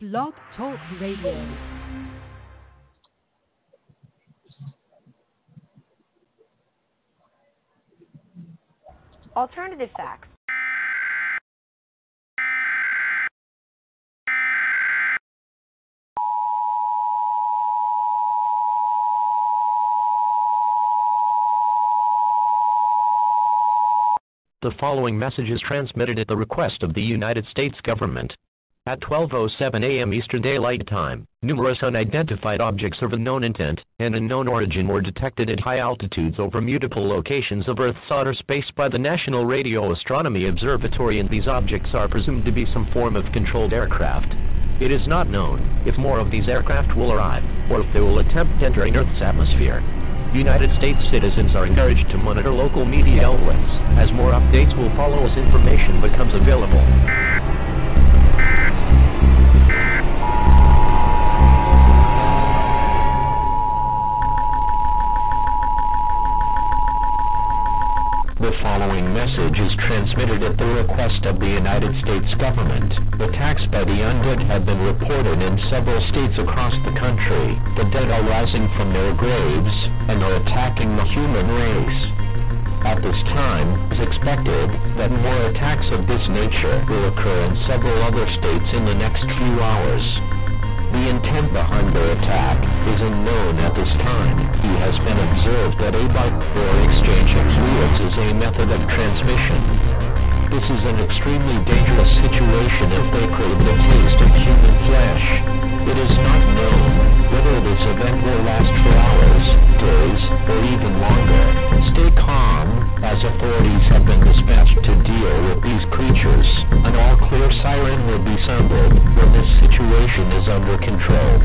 Blog Talk Radio. Alternative facts. The following message is transmitted at the request of the United States government. At 12:07 a.m. Eastern Daylight Time, numerous unidentified objects of unknown intent and unknown origin were detected at high altitudes over multiple locations of Earth's outer space by the National Radio Astronomy Observatory, and these objects are presumed to be some form of controlled aircraft. It is not known if more of these aircraft will arrive, or if they will attempt entering Earth's atmosphere. United States citizens are encouraged to monitor local media outlets, as more updates will follow as information becomes available. The following message is transmitted at the request of the United States government. Attacks by the undead have been reported in several states across the country. The dead are rising from their graves and are attacking the human race. At this time, it is expected that more attacks of this nature will occur in several other states in the next few hours. The intent behind their attack is unknown at this time. He has been observed that a bike or exchange of fluids is a method of transmission. This is an extremely dangerous situation if they crave the taste of human flesh. It is not known whether this event will last for hours, days, or even longer. Stay calm, as authorities have been dispatched to deal with these creatures. An all-clear siren will be sounded when this situation is under control.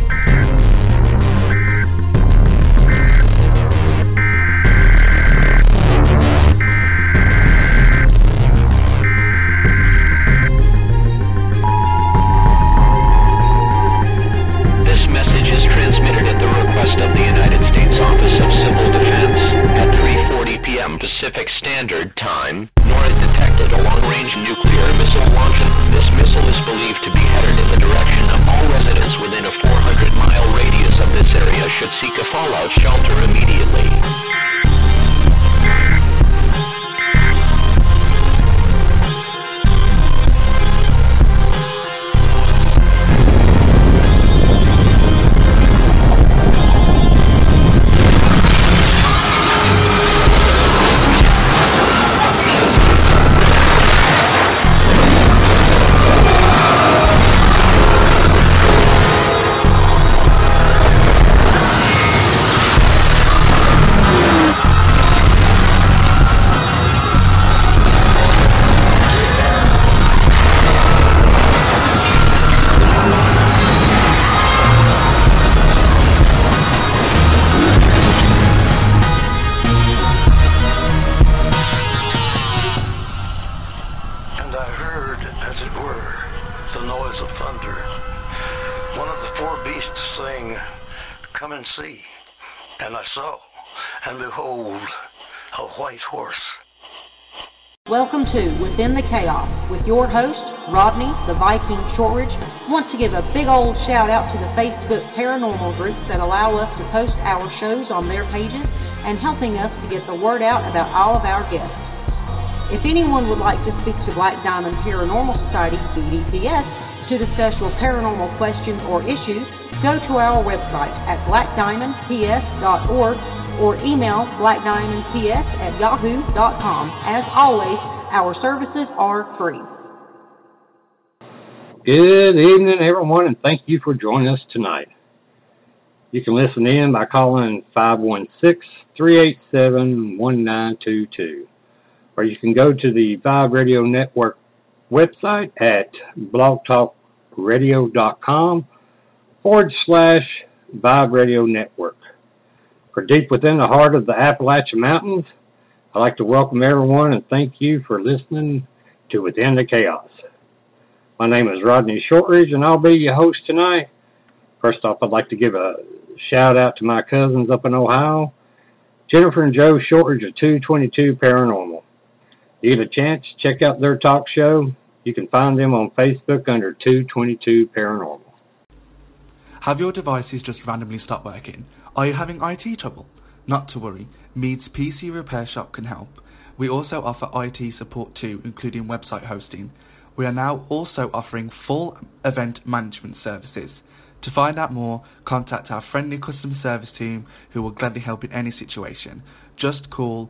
Pacific Standard Time, nor is detected a long-range nuclear missile launcher. This missile is believed to be headed in the direction of all residents within a 400-mile radius of this area should seek a fallout shelter immediately. Welcome to Within the Chaos with your host, Rodney the Viking Shortridge. Want to give a big old shout out to the Facebook paranormal groups that allow us to post our shows on their pages and helping us to get the word out about all of our guests. If anyone would like to speak to Black Diamond Paranormal Society, BDPS, to discuss your paranormal questions or issues, go to our website at blackdiamondps.org or email blackdiamondps@yahoo.com. As always, our services are free. Good evening, everyone, and thank you for joining us tonight. You can listen in by calling 516-387-1922, or you can go to the Vibe Radio Network website at blogtalkradio.com/Vibe Radio Network. For deep within the heart of the Appalachian Mountains, I'd like to welcome everyone and thank you for listening to Within the Chaos. My name is Rodney Shortridge, and I'll be your host tonight. First off, I'd like to give a shout out to my cousins up in Ohio, Jennifer and Joe Shortridge of 222 Paranormal. If you get a chance, check out their talk show. You can find them on Facebook under 222 Paranormal. Have your devices just randomly stopped working? Are you having IT trouble? Not to worry, Mead's PC Repair Shop can help. We also offer IT support too, including website hosting. We are now also offering full event management services. To find out more, contact our friendly customer service team who will gladly help in any situation. Just call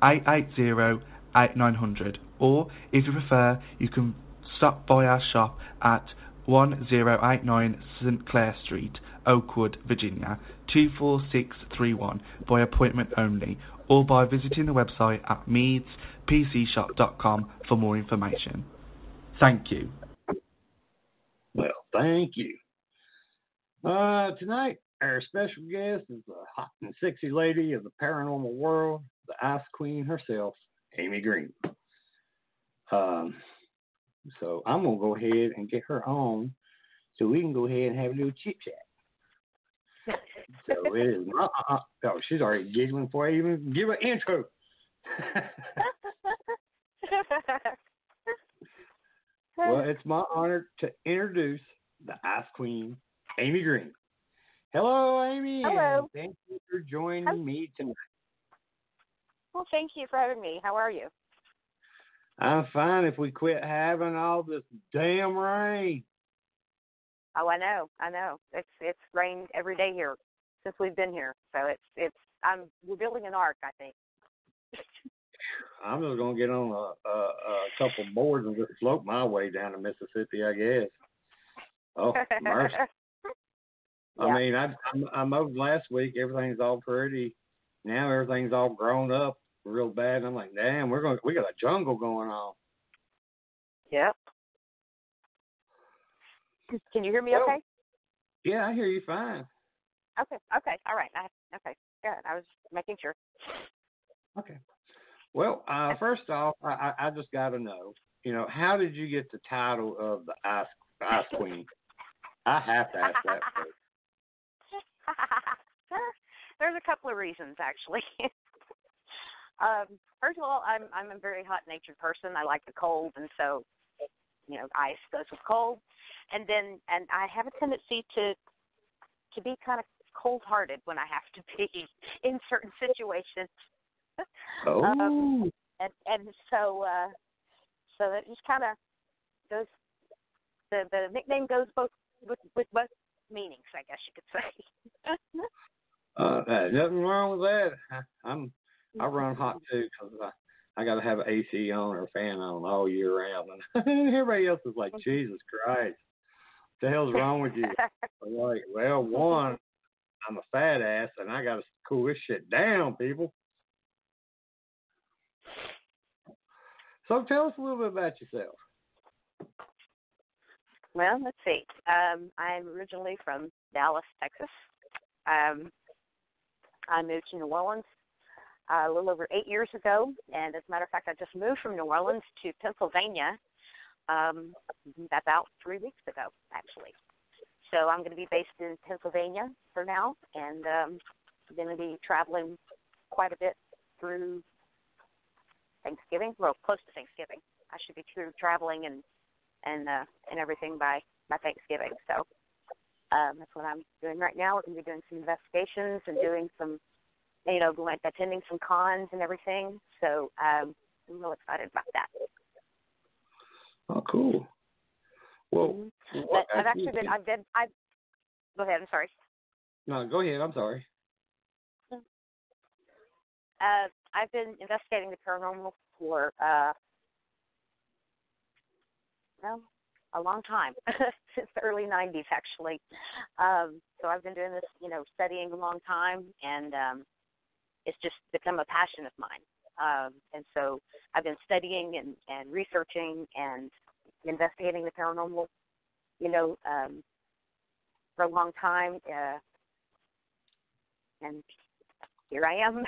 276-880-8900, or if you prefer, you can stop by our shop at 1089 St. Clair Street, Oakwood, Virginia, 24631 by appointment only, or by visiting the website at meadspcshop.com for more information. Thank you. Well, thank you. Tonight, our special guest is the hot and sexy lady of the paranormal world, the Ice Queen herself, Amy Green. So I'm going to go ahead and get her on so we can go ahead and have a little chit-chat. So it is my, oh, she's already giggling before I even give an intro. Well, it's my honor to introduce the Ice Queen, Amy Green. Hello, Amy. Hello. And thank you for joining me tonight. Well, thank you for having me. How are you? I'm fine if we quit having all this damn rain. Oh, I know. It's rained every day here since we've been here. So we're building an ark, I think. I'm just gonna get on a couple boards and just float my way down to Mississippi, I guess. Oh, mercy! Yeah. I mean, I mowed last week. Everything's all pretty. Now everything's all grown up real bad. And I'm like, damn, we got a jungle going on. Yep. Can you hear me okay? Yeah, I hear you fine. Okay. All right. Okay. Good. I was making sure. Okay. Well, first off, I just got to know, how did you get the title of the Ice Queen? I have to ask that first. There's a couple of reasons, actually. First of all, I'm a very hot-natured person. I like the cold, and so, ice goes with cold. And I have a tendency to be kind of cold-hearted when I have to be in certain situations. Oh. And so it just kind of goes. The nickname goes both with both meanings, I guess you could say. Nothing wrong with that. I run hot too because I got to have an AC on or a fan on all year round, and everybody else is like, Jesus Christ, what the hell's wrong with you? I'm like, well, one, I'm a fat ass, and I got to cool this shit down, people. So tell us a little bit about yourself. Well, let's see. I'm originally from Dallas, Texas. I moved to New Orleans a little over 8 years ago, and as a matter of fact, I just moved from New Orleans to Pennsylvania about 3 weeks ago, actually. So I'm going to be based in Pennsylvania for now, and I'm going to be traveling quite a bit through Thanksgiving, well, close to Thanksgiving. I should be through traveling and everything by Thanksgiving. So that's what I'm doing right now. We're going to be doing some investigations and doing some, attending some cons and everything. So I'm real excited about that. Oh, cool. Well, but go ahead. I'm sorry. No, go ahead. I'm sorry. I've been investigating the paranormal for a long time, since the early 90s, actually. So I've been doing this, studying a long time, and it's just become a passion of mine. And so I've been studying and researching and investigating the paranormal, for a long time. And here I am.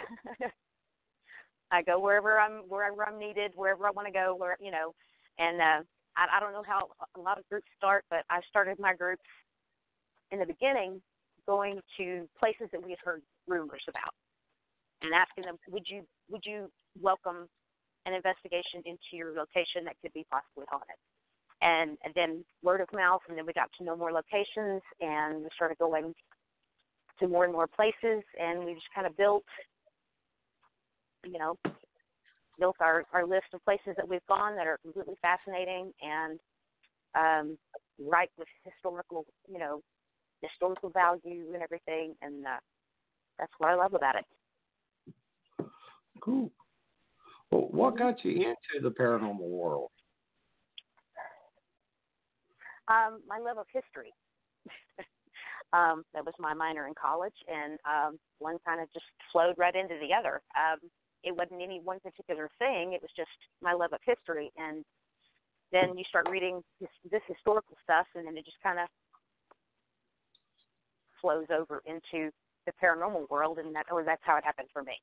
I go wherever I'm needed, wherever I want to go, and I don't know how a lot of groups start, but I started my groups in the beginning going to places that we had heard rumors about and asking them, would you welcome an investigation into your location that could be possibly haunted? And then word of mouth, and then we got to know more locations, and we started going to more and more places, and we just kind of built our list of places that we've gone that are completely fascinating and right with historical value and everything, and that's what I love about it. Cool. Well, what got you into the paranormal world? My love of history. That was my minor in college, and one kind of just flowed right into the other. It wasn't any one particular thing. It was just my love of history. And then you start reading this historical stuff, and then it just kind of flows over into the paranormal world, and that's how it happened for me.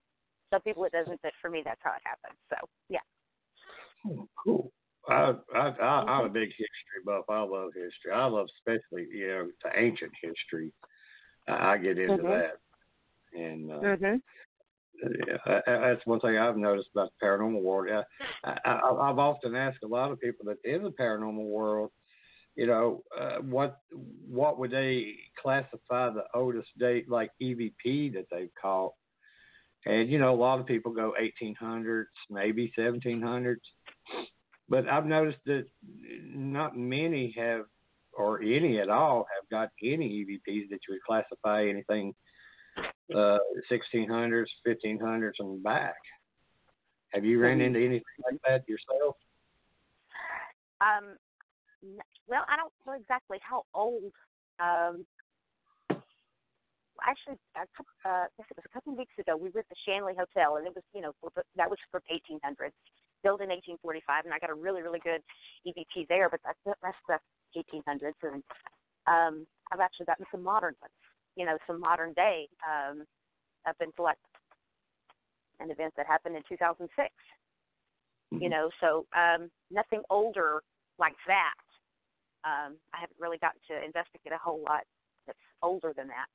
Some people it doesn't, but for me, that's how it happened. So, yeah. Oh, cool. I'm a big history buff. I love history. I love especially, the ancient history. I get into that. And that's one thing I've noticed about the paranormal world. I've often asked a lot of people that in the paranormal world, what would they classify the oldest date, like EVP that they've caught? And, a lot of people go 1800s, maybe 1700s. But I've noticed that not many have, or any at all, have got any EVPs that you would classify anything 1600s, 1500s, and back. Have you ran into anything like that yourself? Well, I don't know exactly how old. Actually, I guess it was a couple of weeks ago. We were at the Shanley Hotel, and it was, that was from 1800s, built in 1845, and I got a really, really good EVP there. But that's the 1800s, and I've actually gotten some modern ones, some modern day up until like an event that happened in 2006. So nothing older like that. I haven't really gotten to investigate a whole lot that's older than that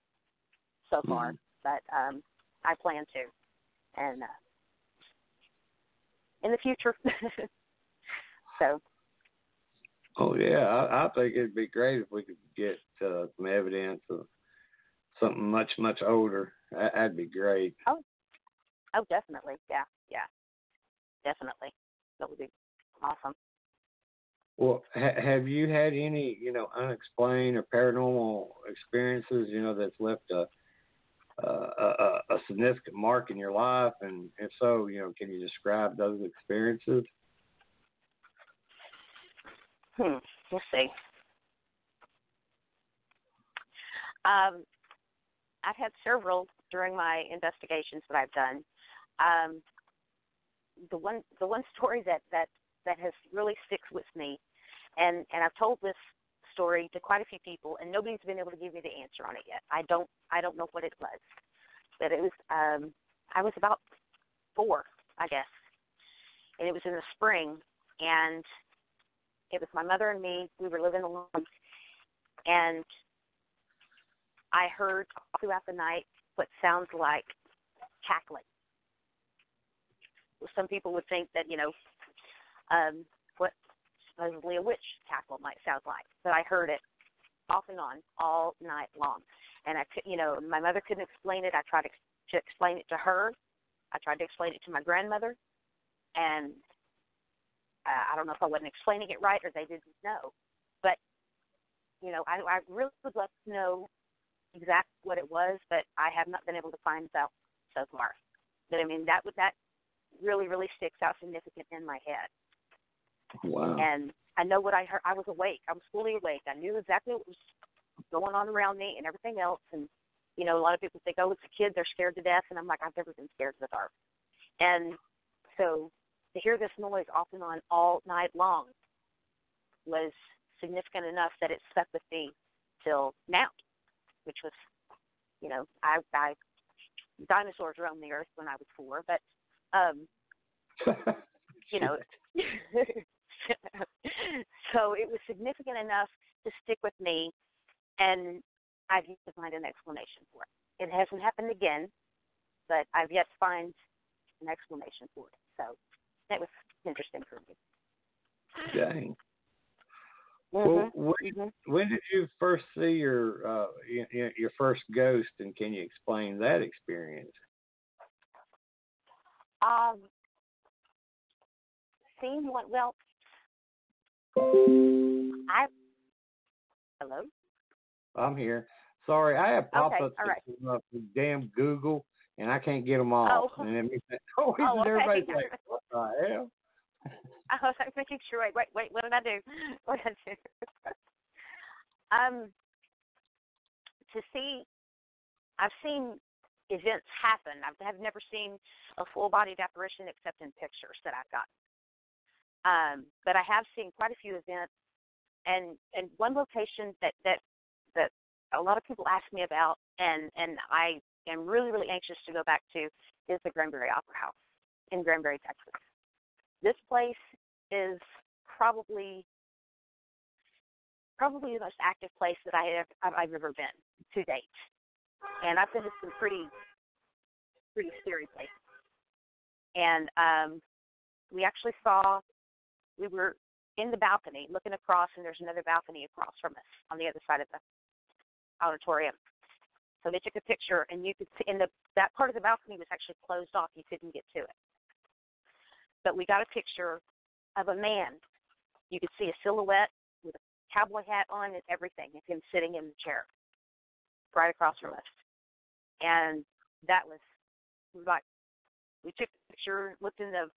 so far, but I plan to, and in the future. So. Oh yeah, I think it'd be great if we could get some evidence of something much, much older. That'd be great. Oh, definitely. Yeah, definitely. That would be awesome. Well, have you had any, unexplained or paranormal experiences, that's left a significant mark in your life? And if so, can you describe those experiences? We'll see. I've had several during my investigations that I've done. The one story that has really stuck with me, and I've told this story to quite a few people, and nobody's been able to give me the answer on it yet. I don't know what it was, but it was I was about 4, I guess, and it was in the spring, and it was my mother and me. We were living alone, and I heard throughout the night what sounds like cackling. Some people would think that, what supposedly a witch cackle might sound like. But I heard it off and on all night long. And my mother couldn't explain it. I tried to explain it to her. I tried to explain it to my grandmother. And I don't know if I wasn't explaining it right or they didn't know. But, I really would love to know exactly what it was, but I have not been able to find out so far. But, that really, really sticks out significant in my head. Wow. And I know what I heard. I was awake. I was fully awake. I knew exactly what was going on around me and everything else. And, a lot of people think, oh, it's a kid, they're scared to death. And I'm like, I've never been scared of the dark. And so to hear this noise off and on all night long was significant enough that it stuck with me till now, which was, dinosaurs roamed the earth when I was 4, but, so it was significant enough to stick with me, and I've yet to find an explanation for it. It hasn't happened again, but I've yet to find an explanation for it. So that was interesting for me. Dang. Well, when did you first see your first ghost, and can you explain that experience? Seen one. Well, Hello. I'm here. Sorry, I have pop-ups right. that come up with damn Google, and I can't get them off. Oh. And it means that, Okay. everybody's like, what the hell? I was making sure. Wait, what did I do? What did I do? To see, I've seen events happen. I've never seen a full-bodied apparition except in pictures that I've got. But I have seen quite a few events, and one location that a lot of people ask me about, and I am really, really anxious to go back to, is the Granbury Opera House in Granbury, Texas. This place is probably the most active place that I've ever been to date, and I've been to some pretty scary places. And we were in the balcony looking across, and there's another balcony across from us on the other side of the auditorium. So they took a picture, and you could see, that part of the balcony was actually closed off. You couldn't get to it. But we got a picture of a man. You could see a silhouette with a cowboy hat on and everything, and him sitting in the chair right across from us. And that was like, we took the picture, looked in the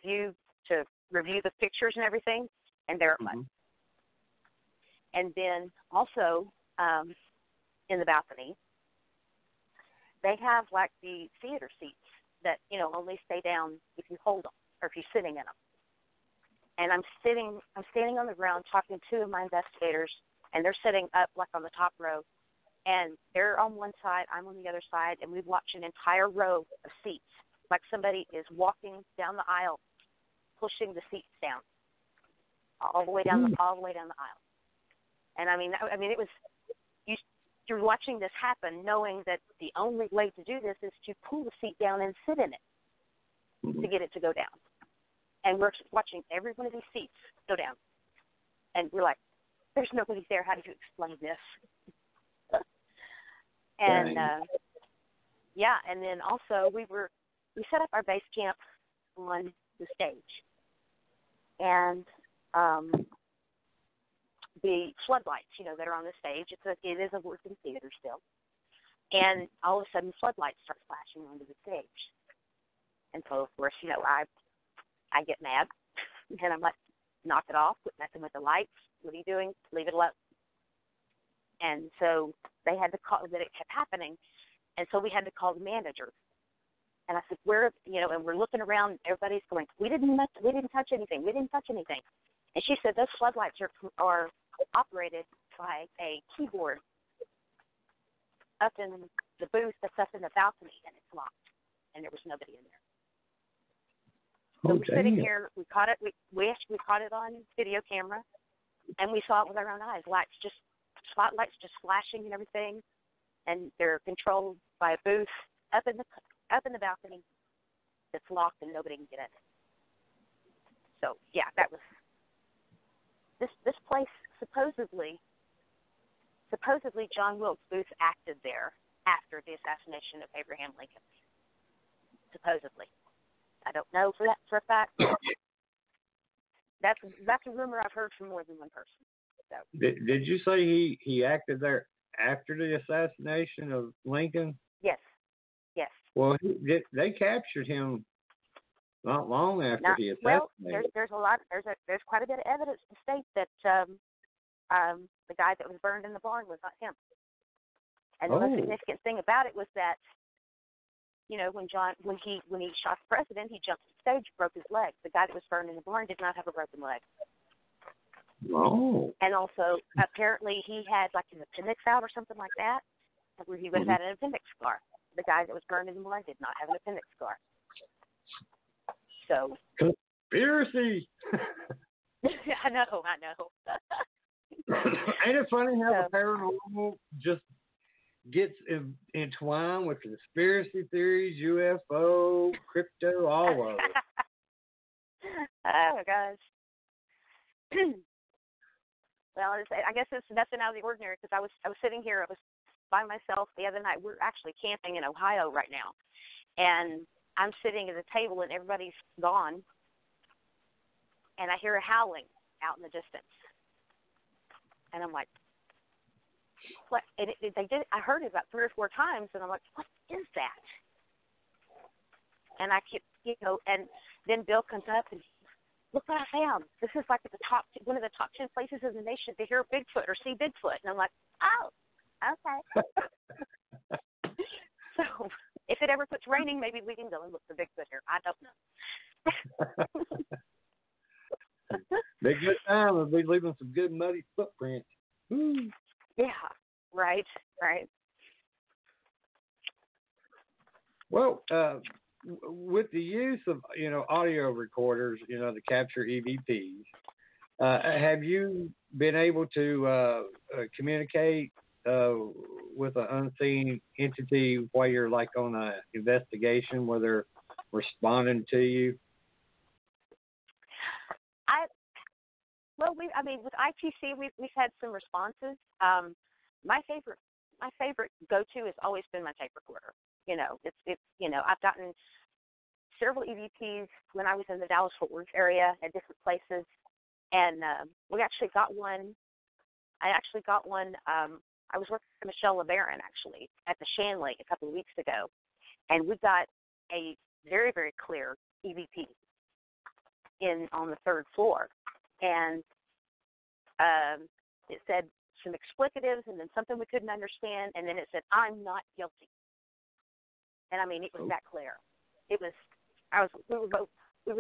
view to review the pictures and everything, and there it was. And then also in the balcony, they have like the theater seats that only stay down if you hold them or if you're sitting in them. And I'm standing on the ground talking to two of my investigators, and they're sitting up like on the top row, and they're on one side, I'm on the other side, and we've watched an entire row of seats, like somebody is walking down the aisle, pushing the seats down, all the way down the aisle. And I mean, it was you're watching this happen, knowing that the only way to do this is to pull the seat down and sit in it to get it to go down. And we're watching every one of these seats go down, and we're like, "There's nobody there. How do you explain this?" And and then also we set up our base camp on the stage, and the floodlights, that are on the stage. It is a working theater still, and all of a sudden floodlights start flashing onto the stage, and so of course I get mad, and I'm like, knock it off, quit messing with the lights. What are you doing? Leave it alone. And so they had to call that it kept happening, and so we had to call the manager. And I said, and we're looking around, everybody's going, we didn't touch anything. And she said, those floodlights are operated by a keyboard up in the booth that's up in the balcony, and it's locked, and there was nobody in there. So we're sitting here, we caught it, we actually caught it on video camera, and we saw it with our own eyes, spotlights just flashing and everything, and they're controlled by a booth up in the balcony that's locked and nobody can get in. So yeah, that was this place. Supposedly John Wilkes Booth acted there after the assassination of Abraham Lincoln. Supposedly, I don't know for a fact. That's a rumor I've heard from more than one person. So. Did you say he acted there after the assassination of Lincoln? Yes. Well, they captured him not long after the assassination. Well, there's quite a bit of evidence to state that the guy that was burned in the barn was not him. And the most significant thing about it was that, when he shot the president, he jumped the stage, broke his leg. The guy that was burned in the barn did not have a broken leg. Oh. And also, apparently, he had like an appendix out or something like that, where he would have had an appendix scar. The guy that was burned in the barn did not have an appendix scar. So. Conspiracy! I know. Ain't it funny how the paranormal just gets entwined with conspiracy theories, UFO, crypto, all of it? Oh, my gosh. Well, I guess it's nothing out of the ordinary because I was sitting here. I was by myself the other night. We're actually camping in Ohio right now, and I'm sitting at a table and everybody's gone, and I hear a howling out in the distance, and I'm like, "What?" And they did. I heard it about 3 or 4 times, and I'm like, "What is that?" And I keep, and then Bill comes up and, "Look what I found. This is like at the top, one of the top 10 places in the nation to hear Bigfoot or see Bigfoot." And I'm like, "Oh, okay." So if it ever quits raining, maybe we can go and look for Bigfoot here. I don't know. Big good time. We'll be leaving some good muddy footprints. Woo. Yeah, right. Well, with the use of audio recorders, to capture EVPs, have you been able to communicate with an unseen entity while you're like on an investigation, where they're responding to you? With ITC, we've had some responses. My favorite go-to has always been my tape recorder. I've gotten several EVPs when I was in the Dallas-Fort Worth area at different places, and we actually got one. I was working with Michelle LeBaron actually at the Shanley a couple of weeks ago, and we got a very, very clear EVP on the 3rd floor, and it said some explicatives and then something we couldn't understand, and then it said, "I'm not guilty." And I mean, it was that clear. We were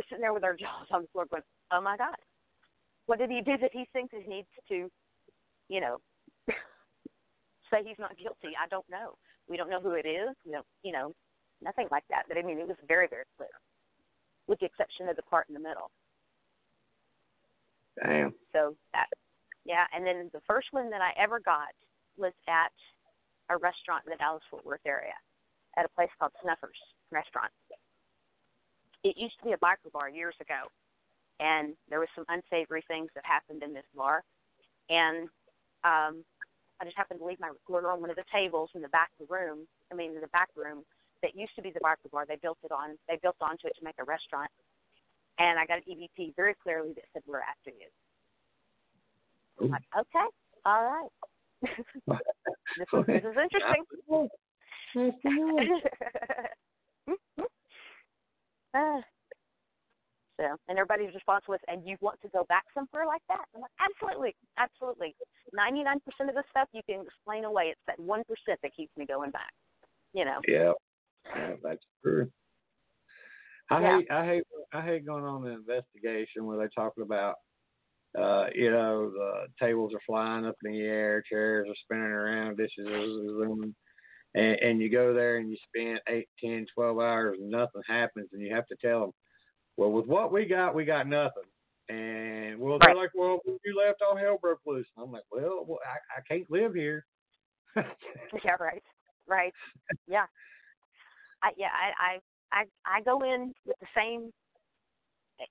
sitting there with our jaws on the floor going, "Oh my God, what did he do that he thinks he needs to, say he's not guilty?" I don't know. We don't know who it is. We don't, nothing like that. But I mean, it was very, very clear, with the exception of the part in the middle. Damn. So yeah. And then the first one that I ever got was at a restaurant in the Dallas-Fort Worth area, at a place called Snuffers Restaurant. It used to be a biker bar years ago, and there was some unsavory things that happened in this bar, and I just happened to leave my recorder on one of the tables in the back room that used to be the biker bar. They built onto it to make a restaurant, and I got an EVP very clearly that said, "We're after you." I'm like, "Okay, all right." This is interesting. And everybody's response was, "And you want to go back somewhere like that?" I'm like, "Absolutely, absolutely. 99% of the stuff you can explain away. It's that 1% that keeps me going back." Yeah, that's true. I hate going on an investigation where they're talking about, the tables are flying up in the air, chairs are spinning around, dishes are zooming, and you go there and you spend 8, 10, 12 hours and nothing happens, and you have to tell them, "Well, with what we got nothing." And they're like, "Well, when you left, all hell broke loose." And I'm like, well, I can't live here. Yeah, right. Yeah. I go in with the same.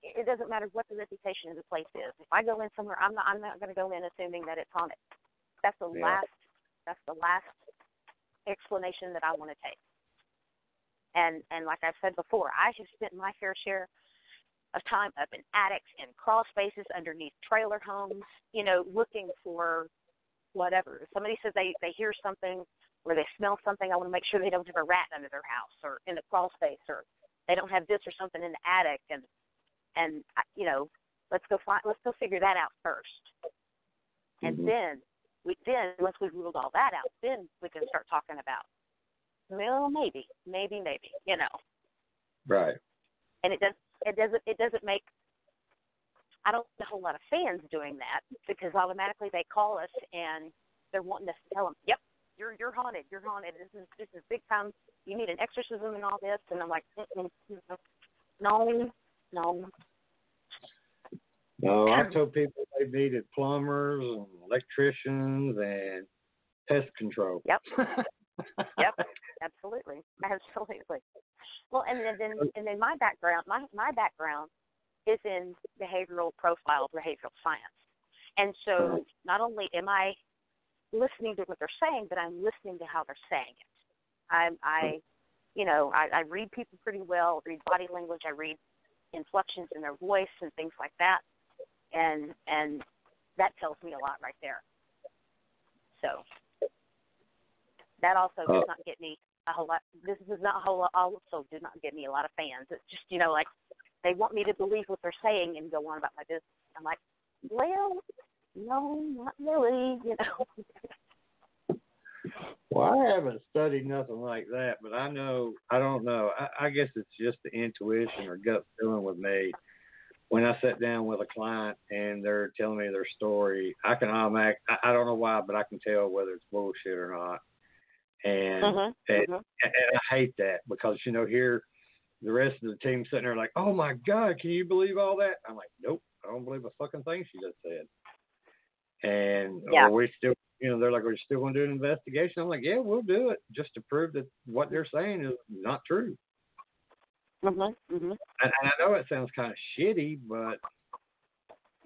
It doesn't matter what the reputation of the place is. If I go in somewhere, I'm not going to go in assuming that it's haunted. That's the last explanation that I want to take. And like I've said before, I have spent my fair share of time up in attics and crawl spaces underneath trailer homes, looking for whatever. If somebody says they hear something or they smell something, I want to make sure they don't have a rat under their house or in the crawl space, or they don't have this or something in the attic. And let's go figure that out first. And then once we've ruled all that out, then we can start talking about, well, maybe. Right. And it doesn't make, I don't see a whole lot of fans doing that, because automatically they call us and they're wanting us to tell them, "Yep, you're haunted. You're haunted. This is big time. You need an exorcism and all this." And I'm like, no. No, I told people they needed plumbers and electricians and pest control. Yep. Yep. Absolutely. Well, and then my background is in behavioral science. And so not only am I listening to what they're saying, but I'm listening to how they're saying it. I read people pretty well, read body language, I read inflections in their voice and things like that. And that tells me a lot right there. So that also does not get me a whole lot. This does not also did not get me a lot of fans. It's just, like they want me to believe what they're saying and go on about my business. I'm like, well, no, not really, Well, I haven't studied nothing like that, but I don't know. I guess it's just the intuition or gut feeling with me. When I sit down with a client and they're telling me their story, I can automatically, I don't know why, but I can tell whether it's bullshit or not. And I hate that because, here the rest of the team sitting there like, oh my God, can you believe all that? I'm like, nope, I don't believe a fucking thing she just said. And we still, they're like, we're still going to do an investigation. I'm like, yeah, we'll do it just to prove that what they're saying is not true. And I know it sounds kind of shitty, but,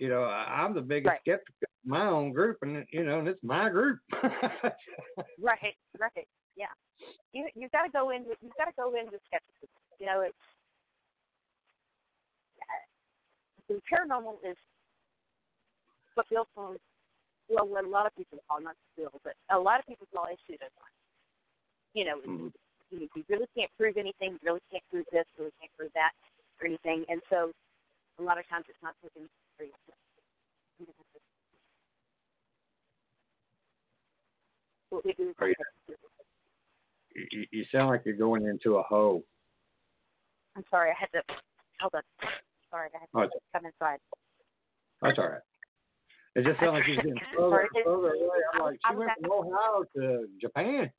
I'm the biggest skeptic of my own group, and, and it's my group. Right. Yeah. You've got to go into skepticism. It's the paranormal is what Bill calls, what a lot of people call, not Bill, but a lot of people call a pseudoscience. You really can't prove anything, you really can't prove this, really can't prove that, or anything. And so a lot of times it's not taken seriously. What we do you sound like you're going into a hole. I'm sorry, I had to, hold on. Sorry, I had to come inside. That's all right. It just sounds like she's getting further away. I'm like, she went from Ohio to Japan.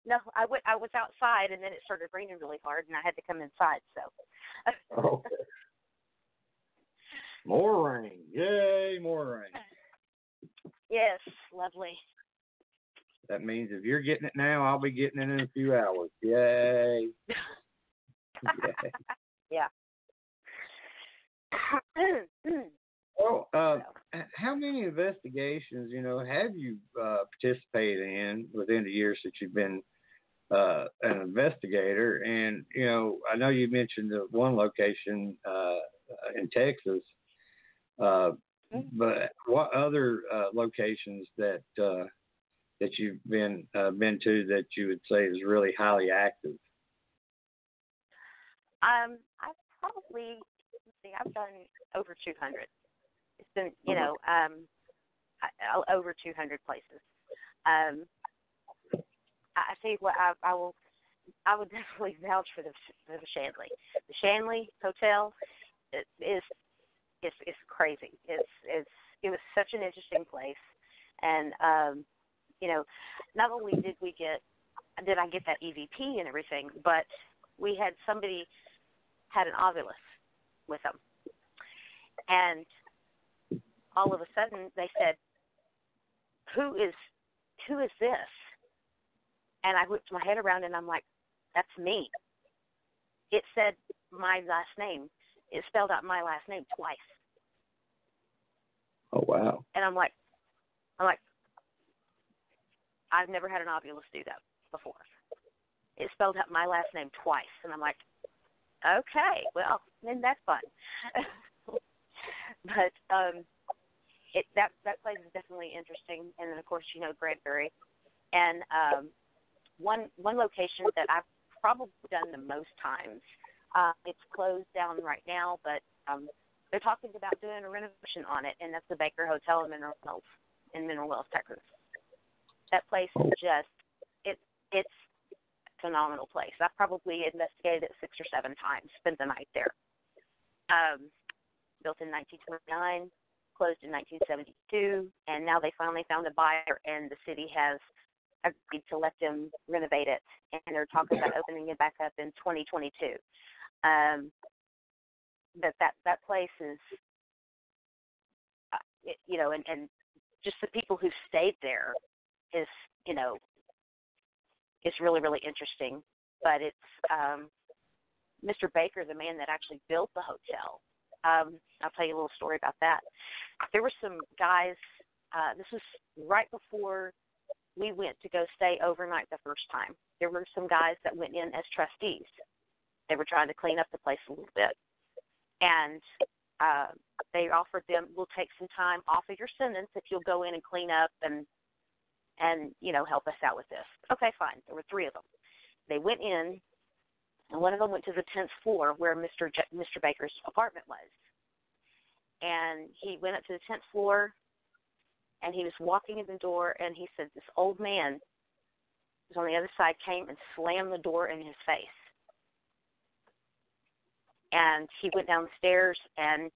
No, I was outside, and then it started raining really hard, and I had to come inside. So. Okay. More rain! Yay, more rain! Yes, lovely. That means if you're getting it now, I'll be getting it in a few hours. Yay! Yeah. Well, how many investigations, have you participated in within the years that you've been an investigator? And, I know you mentioned the one location in Texas, but what other locations that you've been to that you would say is really highly active? I've done over 200. It's been, over 200 places. I tell you what, I would definitely vouch for the Shanley. The Shanley Hotel is crazy. It was such an interesting place, and not only did I get that EVP and everything, but we had somebody had an ovulus with them, and all of a sudden they said, who is this? And I whipped my head around and I'm like, that's me. It said my last name. It spelled out my last name twice. Oh, wow. And I'm like, I've never had an ovulus do that before. It spelled out my last name twice. And I'm like, okay, well, then that's fun. But that place is definitely interesting. And then, of course, Granbury. And one location that I've probably done the most times, it's closed down right now, but they're talking about doing a renovation on it, and that's the Baker Hotel in Mineral Wells, Texas. That place is just, it's a phenomenal place. I've probably investigated it 6 or 7 times, spent the night there. Built in 1929, closed in 1972, and now they finally found a buyer, and the city has agreed to let them renovate it, and they're talking about opening it back up in 2022. That place is, and just the people who stayed there is, it's really, really interesting. But it's Mr. Baker, the man that actually built the hotel, I'll tell you a little story about that. There were some guys, this was right before we went to go stay overnight the first time. There were some guys that went in as trustees. They were trying to clean up the place a little bit. And they offered them, we'll take some time off of your sentence if you'll go in and clean up and help us out with this. Okay, fine. There were 3 of them. They went in, and one of them went to the 10th floor where Mr. Baker's apartment was. And he went up to the 10th floor, and he was walking in the door, and he said this old man who was on the other side came and slammed the door in his face. And he went down the stairs, and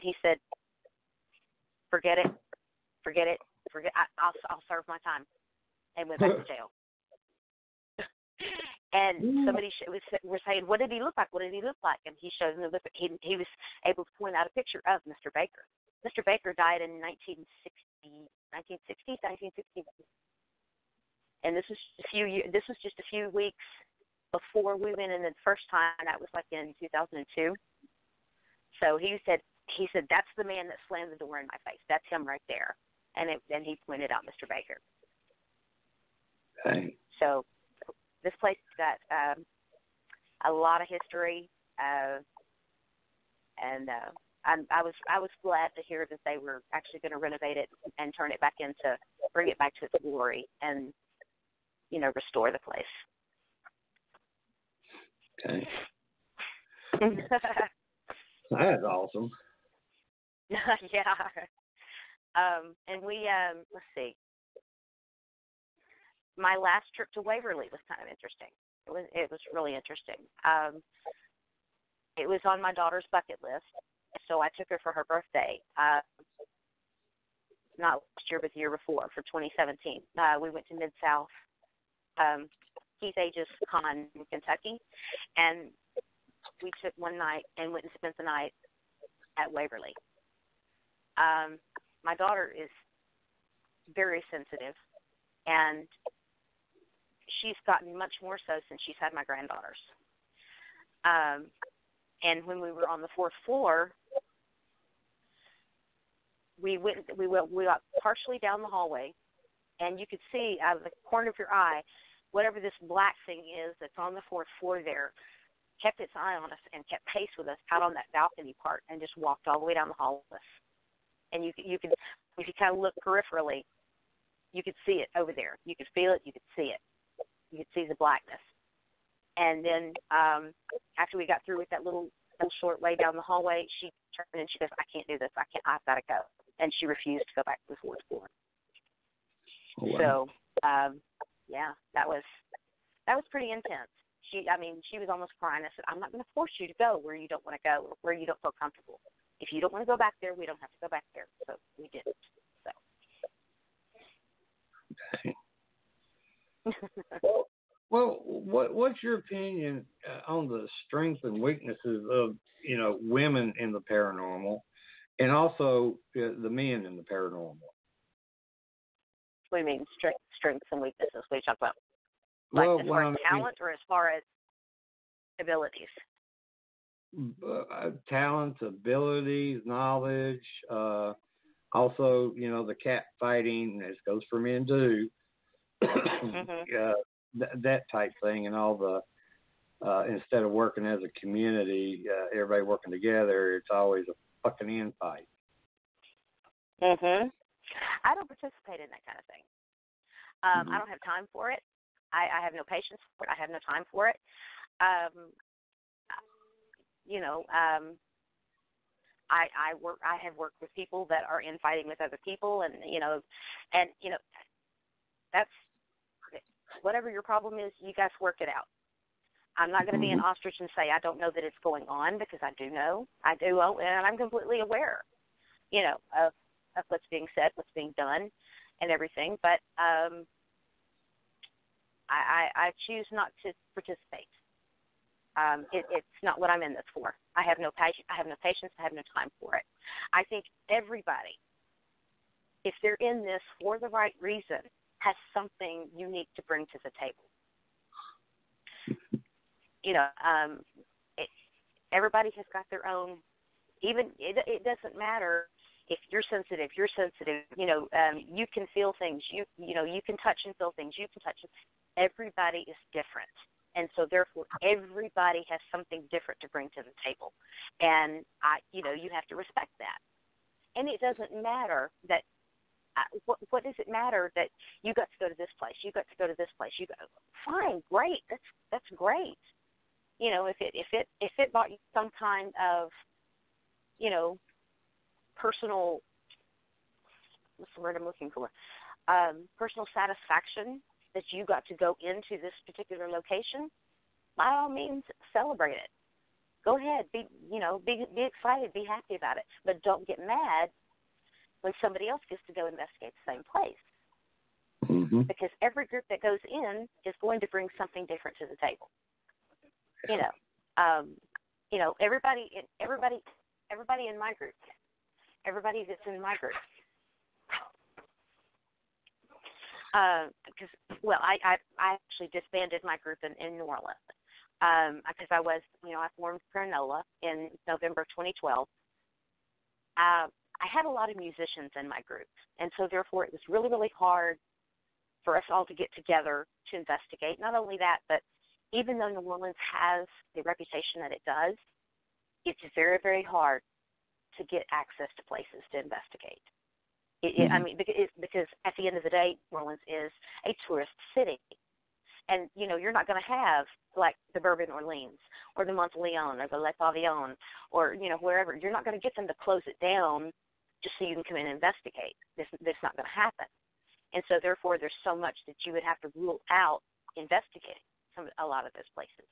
he said, forget it. I'll serve my time, and went back to jail. And somebody was saying, what did he look like? And he showed them, he was able to point out a picture of Mr. Baker. Mr. Baker died in 1960. And this was just a few weeks before we went in the first time. That was like in 2002. So he said that's the man that slammed the door in my face. That's him right there. And then he pointed out Mr. Baker. Hey. So this place got a lot of history, and I was glad to hear that they were actually going to renovate it and bring it back to its glory, and restore the place. Okay. That's awesome. Yeah. And we let's see. My last trip to Waverly was kind of interesting. It was really interesting. It was on my daughter's bucket list, so I took her for her birthday. Not last year, but the year before, for 2017. We went to Mid-South, Keith Aegis Con in Kentucky, and we took one night and went and spent the night at Waverly. My daughter is very sensitive, and she's gotten much more so since she's had my granddaughters. And when we were on the 4th floor, we got partially down the hallway, and you could see out of the corner of your eye, whatever this black thing is that's on the 4th floor there, kept its eye on us and kept pace with us out on that balcony part, and just walked all the way down the hall with us. And you could, if you kind of look peripherally, you could see it over there. You could feel it. You could see it. You could see the blackness. And then after we got through with that little short way down the hallway, she turned and she goes, I can't do this. I've got to go. And she refused to go back to the 4th floor. Oh, wow. So, yeah, that was pretty intense. She was almost crying. I said, I'm not going to force you to go where you don't want to go or where you don't feel comfortable. If you don't want to go back there, we don't have to go back there. So we didn't. So. Well, what's your opinion on the strengths and weaknesses of women in the paranormal, and also the men in the paranormal? What do you mean, strengths and weaknesses? What are you talking about? Like as far as talent or as far as abilities? Talents, abilities, knowledge. Also, the cat fighting, as goes for men too. That type thing, and all the instead of working as a community, everybody working together, it's always a fucking infight. I don't participate in that kind of thing. I don't have time for it. I have no patience for it. I have no time for it. I have worked with people that are infighting with other people, and that's whatever your problem is. You guys work it out. I'm not going to be an ostrich and say I don't know that it's going on, because I do know. I do, and I'm completely aware, of what's being said, what's being done, and everything. But I choose not to participate. It's not what I'm in this for. I have no patience. I have no time for it. I think everybody, if they're in this for the right reason, has something unique to bring to the table. everybody has got their own. Even it doesn't matter if you're sensitive. You're sensitive. You can feel things. You can touch and feel things. You can touch it. Everybody is different, and so therefore everybody has something different to bring to the table, and you have to respect that. And it doesn't matter that. What does it matter that you got to go to this place? You got to go to this place. You go. Fine, great. That's great. If it brought you some kind of, personal. What's the word I'm looking for? Personal satisfaction that you got to go into this particular location. By all means, celebrate it. Go ahead. Be excited. Be happy about it. But don't get mad when somebody else gets to go investigate the same place. Mm-hmm. Because every group that goes in is going to bring something different to the table. Everybody in my group, everybody that's in my group. Because I actually disbanded my group in New Orleans. Because I formed ParaNOLA in November of 2012. I had a lot of musicians in my group, and so therefore it was really, really hard for us all to get together to investigate. Not only that, but even though New Orleans has the reputation that it does, it's very, very hard to get access to places to investigate. Because at the end of the day, New Orleans is a tourist city. And, you're not going to have, like, the Bourbon Orleans or the Monteleone or the Le Pavillon or, wherever. You're not going to get them to close it down just so you can come in and investigate. That's not going to happen. And so, therefore, there's so much that you would have to rule out investigating a lot of those places.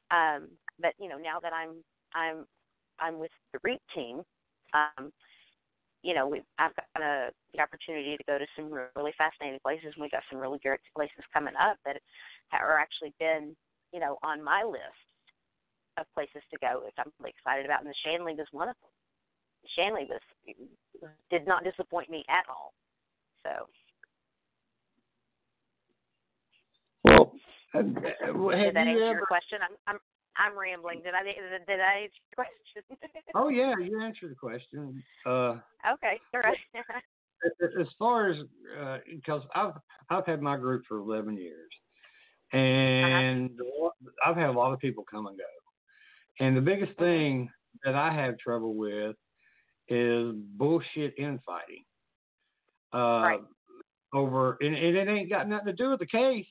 But, now that I'm with the Reap team, I've got the opportunity to go to some really fascinating places, and we've got some really great places coming up that are actually been, on my list of places to go, which I'm really excited about, and the Shanley was one of them. Shanley did not disappoint me at all. So. Well, did that answer your question? I'm rambling. Did I answer your question? Oh yeah, you answered the question. Okay, all right. As far as because I've had my group for 11 years, and I've had a lot of people come and go. And the biggest thing that I have trouble with is bullshit infighting. Right. And it ain't got nothing to do with the case.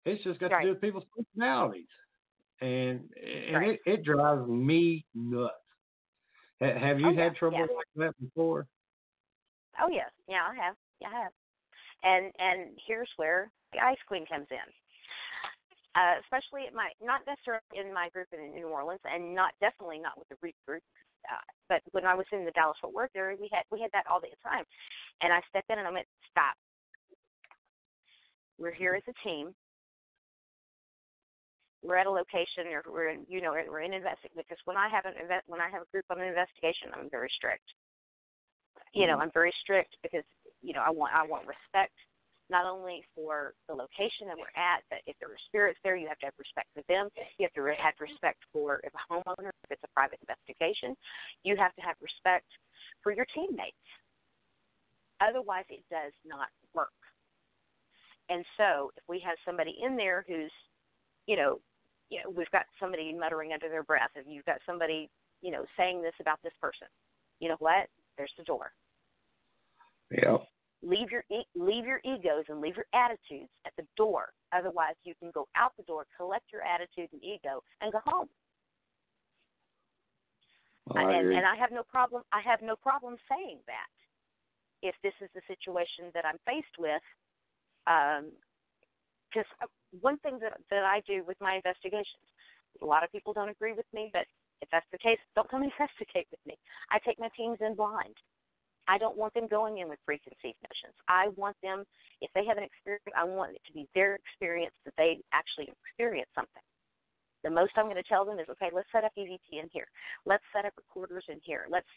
It's just got to do with people's personalities. And it drives me nuts. Have you had trouble like that before? Oh yes, yeah, I have. Yeah, I have. And here's where the Ice Queen comes in. Especially not necessarily in my group in New Orleans, and definitely not with the Reap group. But when I was in the Dallas-Fort Worth area, we had that all the time. And I stepped in and I went, stop. We're here as a team. We're at a location, or we're in investigation. Because when I have a group on an investigation, I'm very strict. I'm very strict because I want respect, not only for the location that we're at, but if there are spirits there, you have to have respect for them. You have to have respect for if a homeowner, if it's a private investigation, you have to have respect for your teammates. Otherwise, it does not work. And so, if we have somebody in there who's, we've got somebody muttering under their breath, if you've got somebody, saying this about this person, you know what? There's the door. Yeah. Leave your egos and leave your attitudes at the door. Otherwise, you can go out the door, collect your attitude and ego, and go home. And I have no problem. I have no problem saying that if this is the situation that I'm faced with. Because one thing that I do with my investigations, a lot of people don't agree with me, but if that's the case, don't come investigate with me. I take my teams in blind. I don't want them going in with preconceived notions. I want them, if they have an experience, I want it to be their experience that they actually experience something. The most I'm going to tell them is, okay, let's set up EVP in here. Let's set up recorders in here. Let's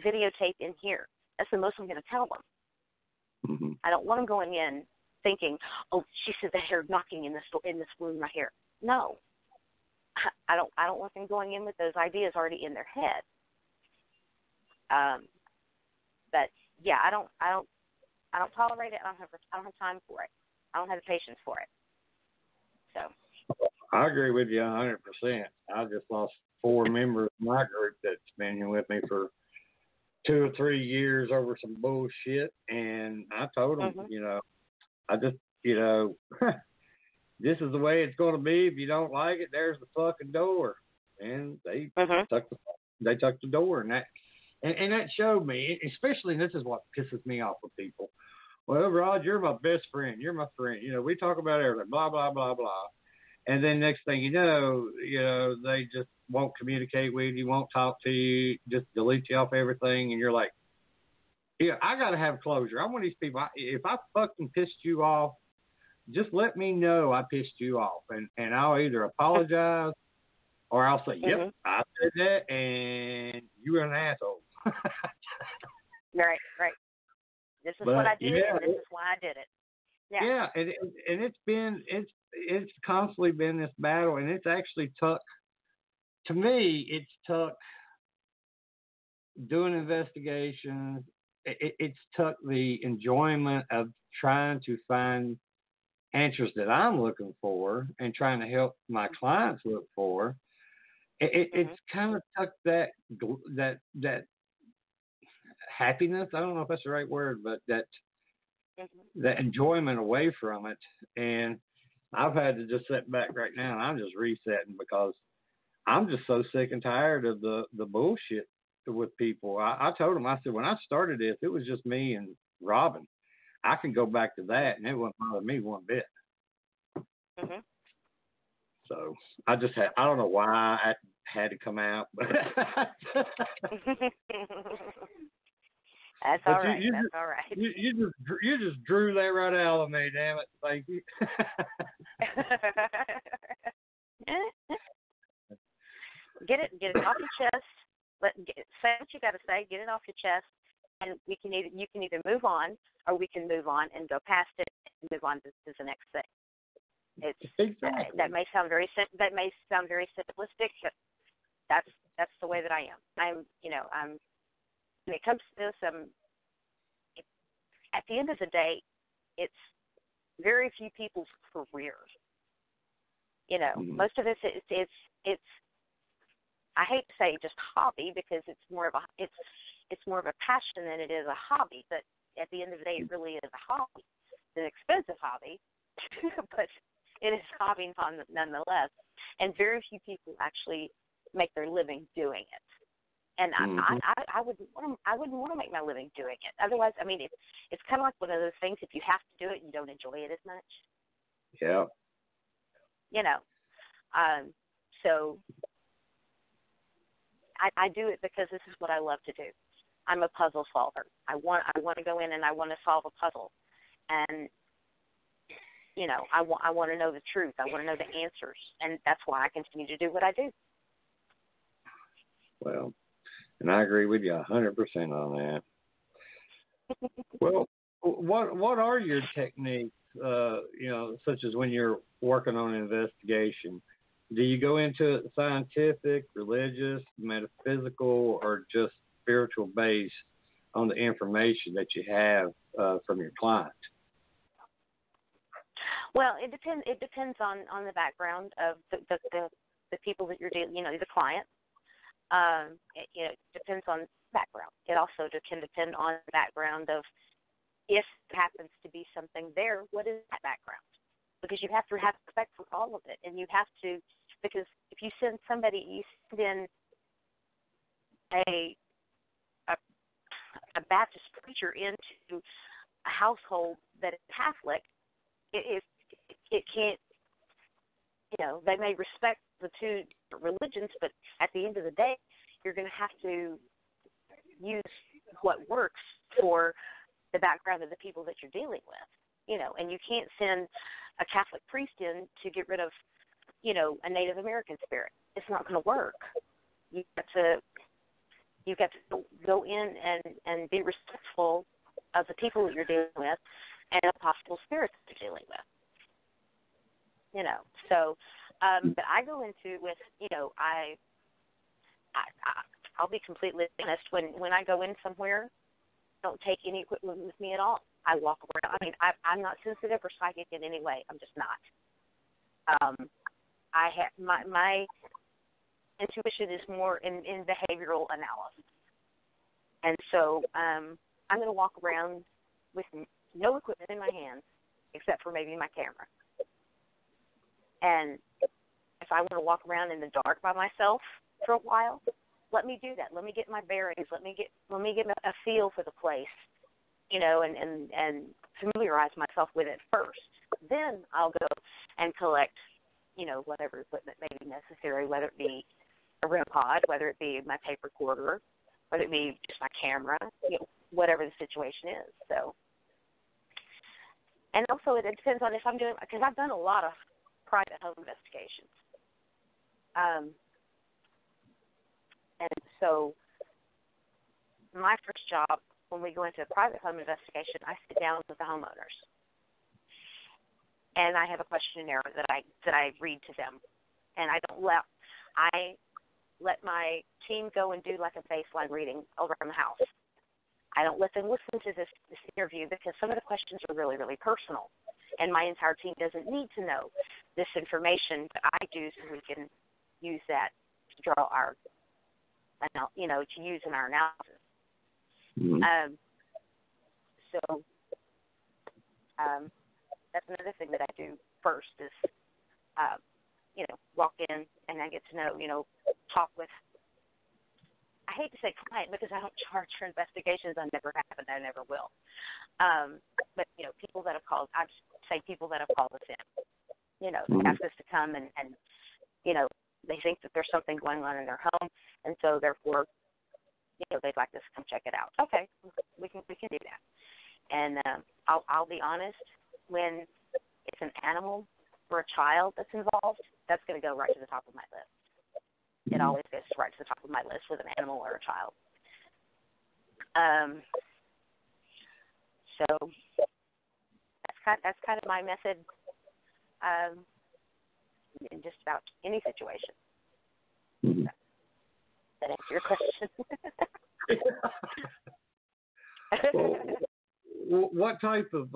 videotape in here. That's the most I'm going to tell them. Mm-hmm. I don't want them going in thinking, oh, she said they heard knocking in this room right here. No. I don't want them going in with those ideas already in their head. But yeah, I don't tolerate it. I don't have time for it. I don't have the patience for it. So. I agree with you 100%. I just lost 4 members of my group that's been here with me for 2 or 3 years over some bullshit, and I told them, I just, this is the way it's going to be. If you don't like it, there's the fucking door, and they tucked the door, and that showed me, especially, and this is what pisses me off with people. Well, Rod, you're my best friend. You're my friend. We talk about everything, blah, blah, blah, blah. And then next thing you know, they just won't communicate with you, won't talk to you, just delete you off everything. And you're like, I got to have closure. I'm one of these people. If I fucking pissed you off, just let me know I pissed you off. And I'll either apologize or I'll say, yep, I said that and you were an asshole. Right. This is what I did, and this is why I did it. Yeah, and it's constantly been this battle, and it's actually took doing investigations. It's took the enjoyment of trying to find answers that I'm looking for and trying to help my clients look for. It's kind of took that happiness. I don't know if that's the right word, but that enjoyment away from it. And I've had to just sit back right now, and I'm just resetting because I'm just so sick and tired of the bullshit with people. I told them, I said, when I started this, it was just me and Robin. I can go back to that, and it wouldn't bother me one bit. So I don't know why I had to come out, but That's all right. That's all right. You just drew that right out of me, damn it. Thank you. Get it off your chest. Say what you got to say. Get it off your chest, and you can either move on, or we can move on and go past it and move on to the next thing. That may sound very simplistic, but that's the way that I am. I'm when it comes to this, at the end of the day, it's very few people's careers. Most of it it's I hate to say just hobby, because it's more of a passion than it is a hobby. But at the end of the day, it really is a hobby. It's an expensive hobby, but it is a hobby nonetheless. And very few people actually make their living doing it. And I wouldn't want to make my living doing it. Otherwise, it's kind of like one of those things. If you have to do it, you don't enjoy it as much. Yeah. So I do it because this is what I love to do. I'm a puzzle solver. I want to go in and I want to solve a puzzle, and I want to know the truth. I want to know the answers, and that's why I continue to do what I do. Well, and I agree with you 100% on that. Well, what are your techniques? Such as when you're working on an investigation, do you go into it scientific, religious, metaphysical, or just spiritual based on the information that you have from your client? Well, it depends. It depends on the background of the people that you're dealing. The client. It depends on background. It also can depend on the background of, if it happens to be something there, what is that background? Because you have to have respect for all of it, and you have to, because if you send in a Baptist preacher into a household that is Catholic, it can't. They may respect the two religions, but at the end of the day, you're going to have to use what works for the background of the people that you're dealing with. And you can't send a Catholic priest in to get rid of, a Native American spirit. It's not going to work. You've got to go in and be respectful of the people that you're dealing with and the possible spirits that you're dealing with. So But I go into with, I'll be completely honest. When I go in somewhere, I don't take any equipment with me at all. I walk around. I mean, I'm not sensitive or psychic in any way. I'm just not. I have my intuition is more in behavioral analysis, and so I'm going to walk around with no equipment in my hands except for maybe my camera. And if I want to walk around in the dark by myself for a while, let me do that. Let me get my bearings. Let me get a feel for the place, and familiarize myself with it first. Then I'll go and collect, whatever equipment may be necessary, whether it be a REM pod, whether it be my tape recorder, whether it be just my camera, whatever the situation is. So, and also it depends on if I'm doing, because I've done a lot of private home investigations. And so my first job, when we go into a private home investigation, I sit down with the homeowners. And I have a questionnaire that I read to them. And I let my team go and do like a baseline reading around the house. I don't let them listen to this interview because some of the questions are really, really personal. And my entire team doesn't need to know this information, but I do, so we can use that to draw our, to use in our analysis. Mm-hmm. That's another thing that I do first is, walk in and I get to know, talk with, I hate to say client because I don't charge for investigations. I never have and I never will. But, people that have called, I'd say people that have called us in, they ask us to come and they think that there's something going on in their home, and so therefore, they'd like us to come check it out. Okay, we can do that. And I'll be honest, when it's an animal or a child that's involved, that's going to go right to the top of my list. It always goes right to the top of my list with an animal or a child. So that's kind of my method in just about any situation. Mm-hmm. That answer your question? Well, what type of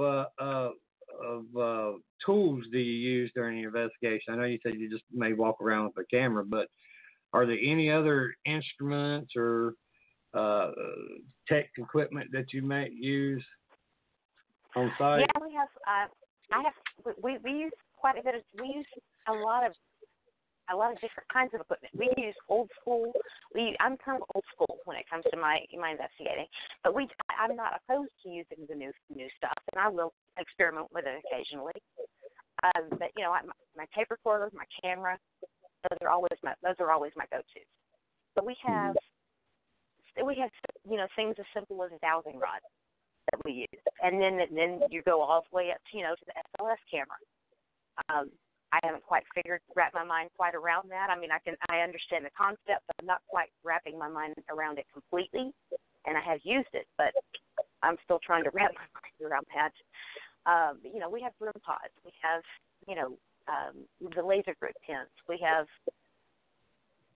tools do you use during the investigation? I know you said you just may walk around with a camera, but are there any other instruments or tech equipment that you might use on site? Yeah, we have. We use quite a bit of. We use a lot of different kinds of equipment. We use old school. I'm kind of old school when it comes to my investigating, but I'm not opposed to using the new stuff, and I will experiment with it occasionally. But my tape recorder, my camera, those are always my go-tos. But we have things as simple as a dowsing rod that we use, and then you go all the way up to the SLS camera. I haven't quite wrap my mind quite around that. I mean, I understand the concept, but I'm not quite wrapping my mind around it completely. And I have used it, but I'm still trying to wrap my mind around that. We have room pods. We have, the laser group tents. We have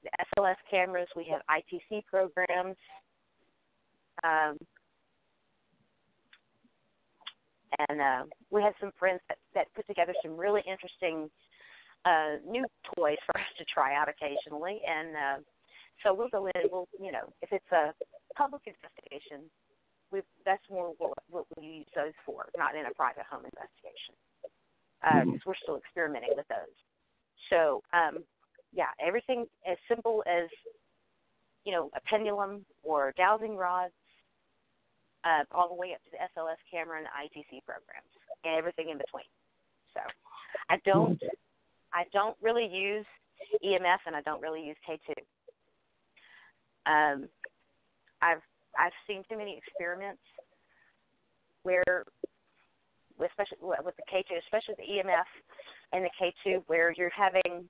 the SLS cameras. We have ITC programs. And we had some friends that put together some really interesting new toys for us to try out occasionally. And so we'll go in and if it's a public investigation, that's more what we use those for, not in a private home investigation, because we're still experimenting with those. So, everything as simple as, a pendulum or dowsing rods, all the way up to the SLS camera and the ITC programs, and everything in between. So I don't really use EMF, and I don't really use K2. I've seen too many experiments where, especially with the K2, especially the EMF and the K2, where you're having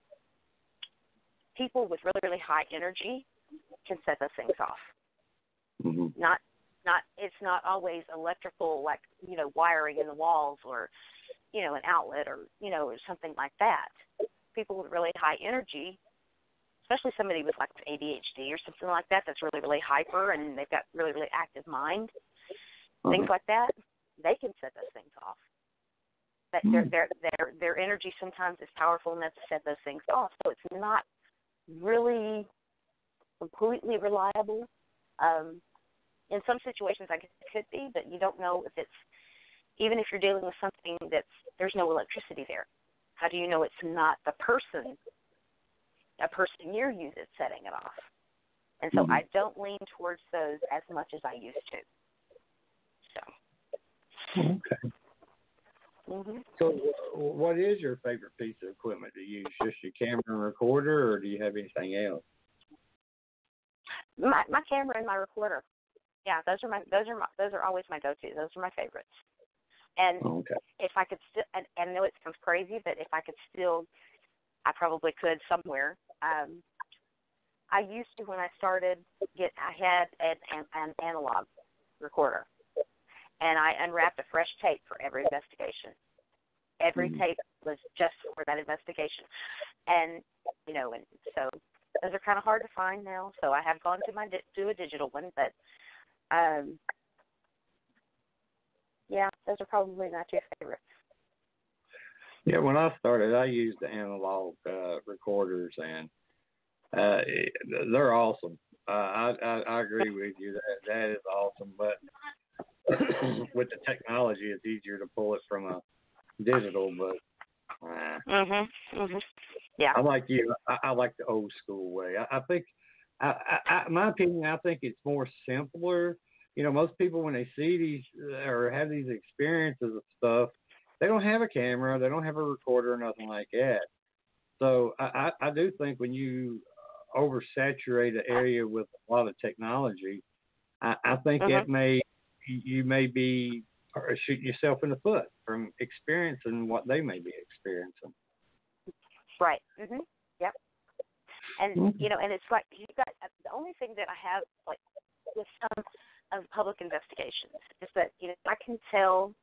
people with really, really high energy can set those things off. Mm-hmm. It's not always electrical, like, wiring in the walls or, an outlet or, or something like that. people with really high energy, especially somebody with like ADHD or something like that, that's really, really hyper and they've got really, really active mind, things like that, they can set those things off. But their energy sometimes is powerful enough to set those things off. So it's not really completely reliable. In some situations, I guess it could be, but you don't know if it's, even if you're dealing with something there's no electricity there. How do you know it's not a person near you that's setting it off? And so I don't lean towards those as much as I used to. So. Okay. So what is your favorite piece of equipment to use? Just your camera and recorder, or do you have anything else? My camera and my recorder. Yeah, those are always my go-to. Those are my favorites. And if I could still, and I know it sounds crazy, but if I could still, I probably could somewhere. I used to, when I started, I had an analog recorder, and I unwrapped a fresh tape for every investigation. Every tape was just for that investigation, and and so those are kind of hard to find now. So I have gone to do a digital one, but yeah, those are probably my two favorites. Yeah, when I started, I used the analog recorders, and they're awesome. I agree with you. That is awesome. But with the technology, it's easier to pull it from a digital. But yeah, I like you. I like the old school way. I think, my opinion, I think it's more simpler. Most people, when they see these or have these experiences of stuff, they don't have a camera, they don't have a recorder or nothing like that. So I do think when you oversaturate an area with a lot of technology, I think you may be shooting yourself in the foot from experiencing what they may be experiencing. Right. Yep. And and it's like you got the only thing that I have like with some of public investigations is that I can tell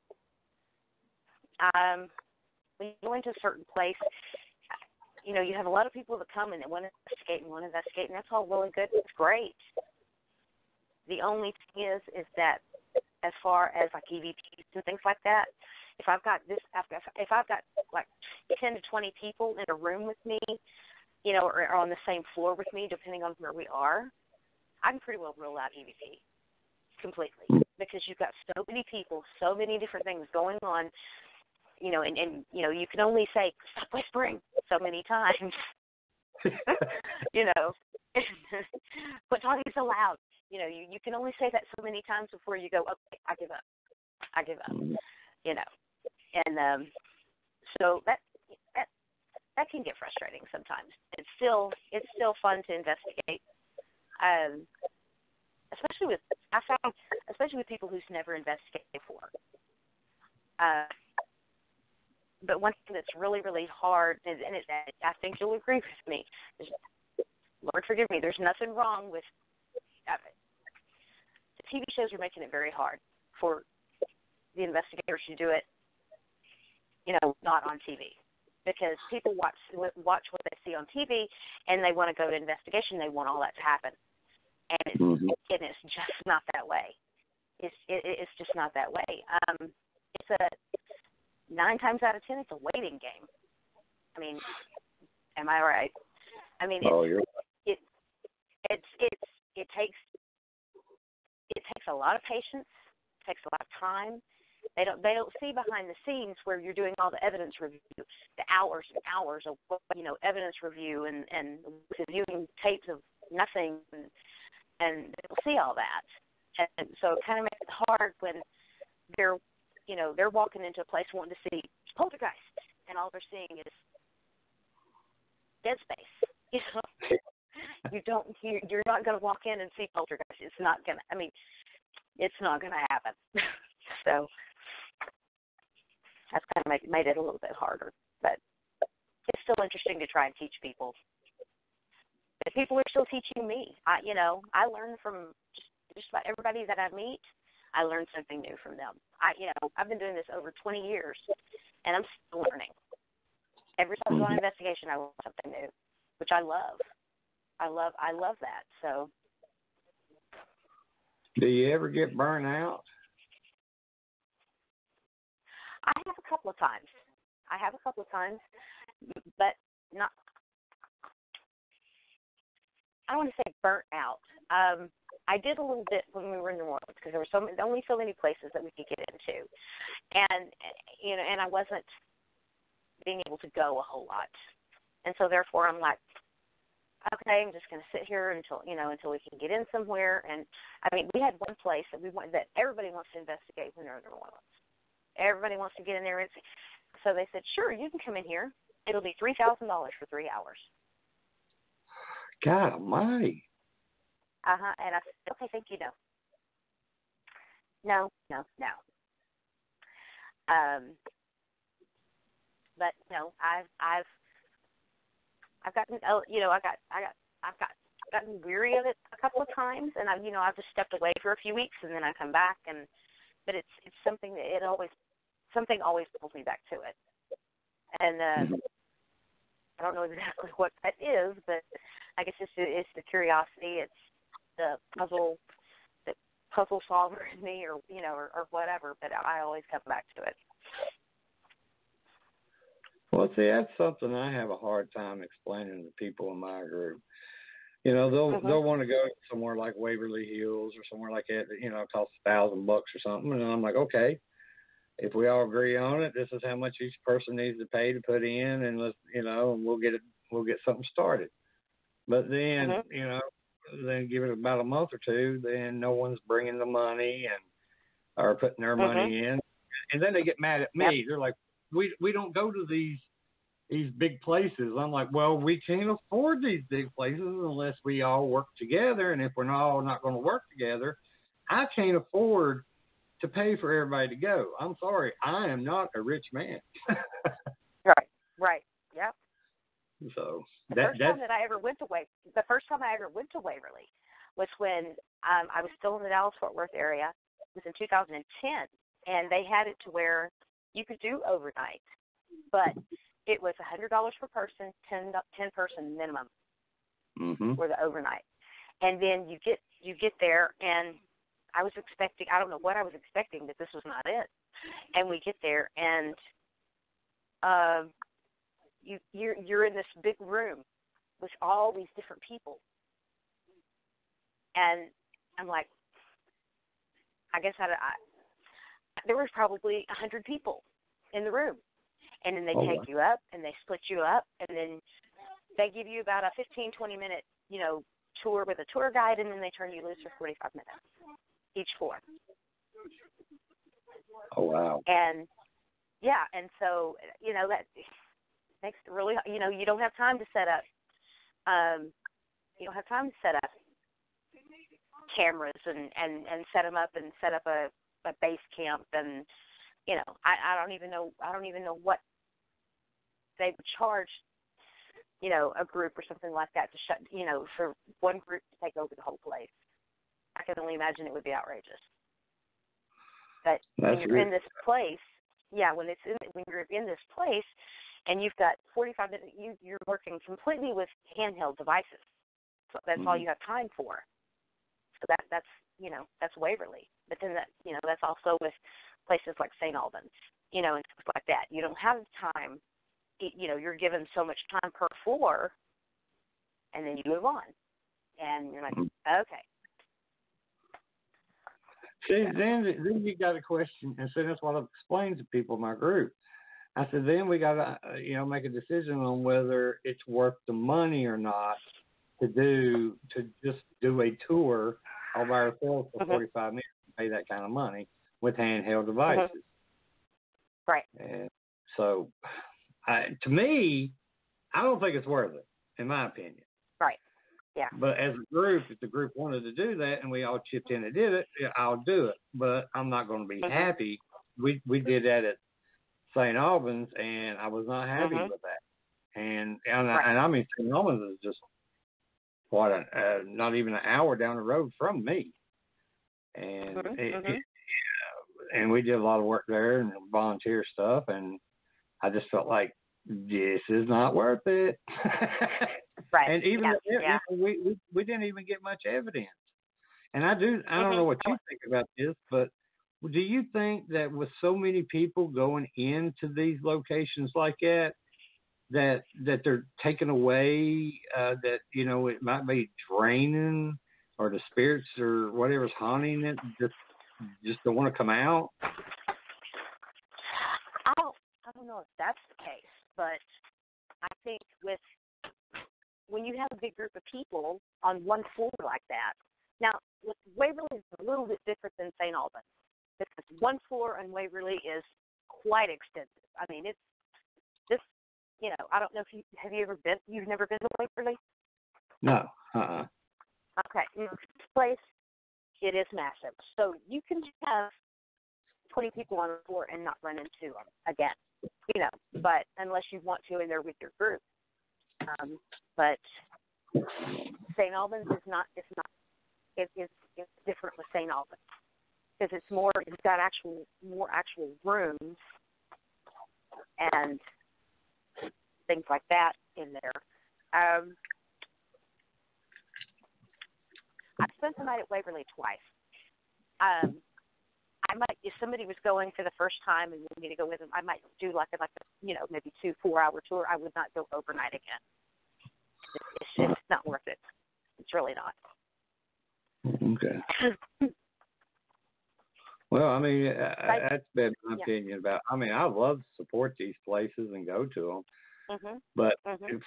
when you go into a certain place, you have a lot of people that come and they want to investigate, and that's all well and good. It's great. The only thing is that as far as like EVPs and things like that, if I've got like 10 to 20 people in a room with me, or on the same floor with me, depending on where we are, I can pretty well rule out EVP completely, because you've got so many people, so many different things going on, and you can only say, stop whispering so many times, quit talking so loud. You can only say that so many times before you go, okay, I give up, and so that can get frustrating sometimes. It's still fun to investigate, especially with people who's never investigated before. But one thing that's really, really hard, and I think you'll agree with me, Lord forgive me, there's nothing wrong with the TV shows are making it very hard for the investigators to do it, not on TV. Because people watch what they see on TV, and they want to go to investigation. They want all that to happen, and it's just not that way. It's just not that way. It's a 9 times out of 10, it's a waiting game. I mean, am I right? I mean, it takes a lot of patience. It takes a lot of time. They don't see behind the scenes where you're doing all the evidence review, the hours and hours of evidence review and reviewing tapes of nothing, and they don't see all that. And so it kind of makes it hard when they're walking into a place wanting to see poltergeist, and all they're seeing is dead space. You're not going to walk in and see poltergeist. It's not going to happen. So that's kind of made it a little bit harder, but it's still interesting to try and teach people. But people are still teaching me. I learn from just about everybody that I meet. I learn something new from them. I've been doing this over 20 years, and I'm still learning. Every time I go on investigation, I learn something new, which I love. I love that. So. Do you ever get burnt out? I have a couple of times, but not. I don't want to say burnt out. I did a little bit when we were in New Orleans because there were only so many places that we could get into, and and I wasn't being able to go a whole lot, and so therefore I'm like, okay, I'm just going to sit here until we can get in somewhere. And I mean, we had one place that everybody wants to investigate when they're in New Orleans. Everybody wants to get in there, and so they said, sure, you can come in here. It'll be $3,000 for 3 hours. God almighty. And I said, okay, thank you, no. But no, I've gotten, I've gotten weary of it a couple of times, and I've just stepped away for a few weeks, and then I come back, but it's something that something always pulls me back to it, and I don't know exactly what that is, but I guess it's the curiosity, it's the puzzle solver in me, or whatever. But I always come back to it. Well, see, that's something I have a hard time explaining to people in my group. They'll want to go somewhere like Waverly Hills or somewhere like that. It costs $1,000 or something, and I'm like, okay, if we all agree on it, this is how much each person needs to pay to put in, and let's, and we'll get something started. But then, then give it about a month or two, then no one's bringing the money or putting their money in, and then they get mad at me. Yep. They're like, we don't go to these big places. I'm like, well, we can't afford these big places unless we all work together. And if we're all not going to work together, I can't afford to pay for everybody to go. I'm sorry, I am not a rich man. Right. Yep. So the first time I ever went to Waverly was when I was still in the Dallas-Fort Worth area. It was in 2010, and they had it to where you could do overnight, but it was $100 per person, 10 person minimum for the overnight. And then you get there, and I don't know what I was expecting, but this was not it. And we get there, and you're in this big room with all these different people, and I'm like, I guess there was probably 100 people in the room, and then they take you up, and they split you up, and then they give you about a 15-20 minute tour with a tour guide, and then they turn you loose for 45 minutes each floor. Oh wow! And yeah, and so that makes it really, you don't have time to set up. You don't have time to set up cameras and set them up and set up a base camp, and I don't even know what they would charge a group or something like that to shut for one group to take over the whole place. I can only imagine it would be outrageous. But when you're in this place, when you're in this place and you've got 45 minutes, you're working completely with handheld devices. So that's all you have time for. So that's Waverly. But then that's also with places like St. Albans, and stuff like that. You don't have time. You're given so much time per floor, and then you move on, and you're like, okay. See, then you got a question, and so that's what I've explained to people in my group. I said, then we got to, make a decision on whether it's worth the money or not to just do a tour all by ourselves for 45 minutes and pay that kind of money with handheld devices. Right. And so, to me, I don't think it's worth it, in my opinion. Right. Yeah. But as a group, if the group wanted to do that and we all chipped in and did it, I'll do it. But I'm not going to be happy. We did that at St. Albans, and I was not happy with that. And I mean, St. Albans is just not even an hour down the road from me. And and we did a lot of work there and volunteer stuff, and I just felt like this is not worth it. Right. And even we didn't even get much evidence. And I don't know what you think about this, but do you think that with so many people going into these locations like that they're taking away, that, you know, it might be draining, or the spirits or whatever's haunting it just don't want to come out? I don't know if that's the case, but I think when you have a big group of people on one floor like that. Now, Waverly is a little bit different than St. Albans, because one floor in Waverly is quite extensive. I mean, it's just, you know, I don't know if you've never been to Waverly? No. Okay. In this place, it is massive. So you can have 20 people on the floor and not run into them again, you know, but unless you want to and they're with your group. But St. Albans is not, it's different with St. Albans, because it's got more actual rooms and things like that in there. I've spent the night at Waverly twice. I might, if somebody was going for the first time and wanted me to go with them, I might do like a you know, maybe 2-4-hour tour. I would not go overnight again. It's not worth it. It's really not. Okay. Well, I mean, that's been my opinion about. I mean, I love to support these places and go to them, but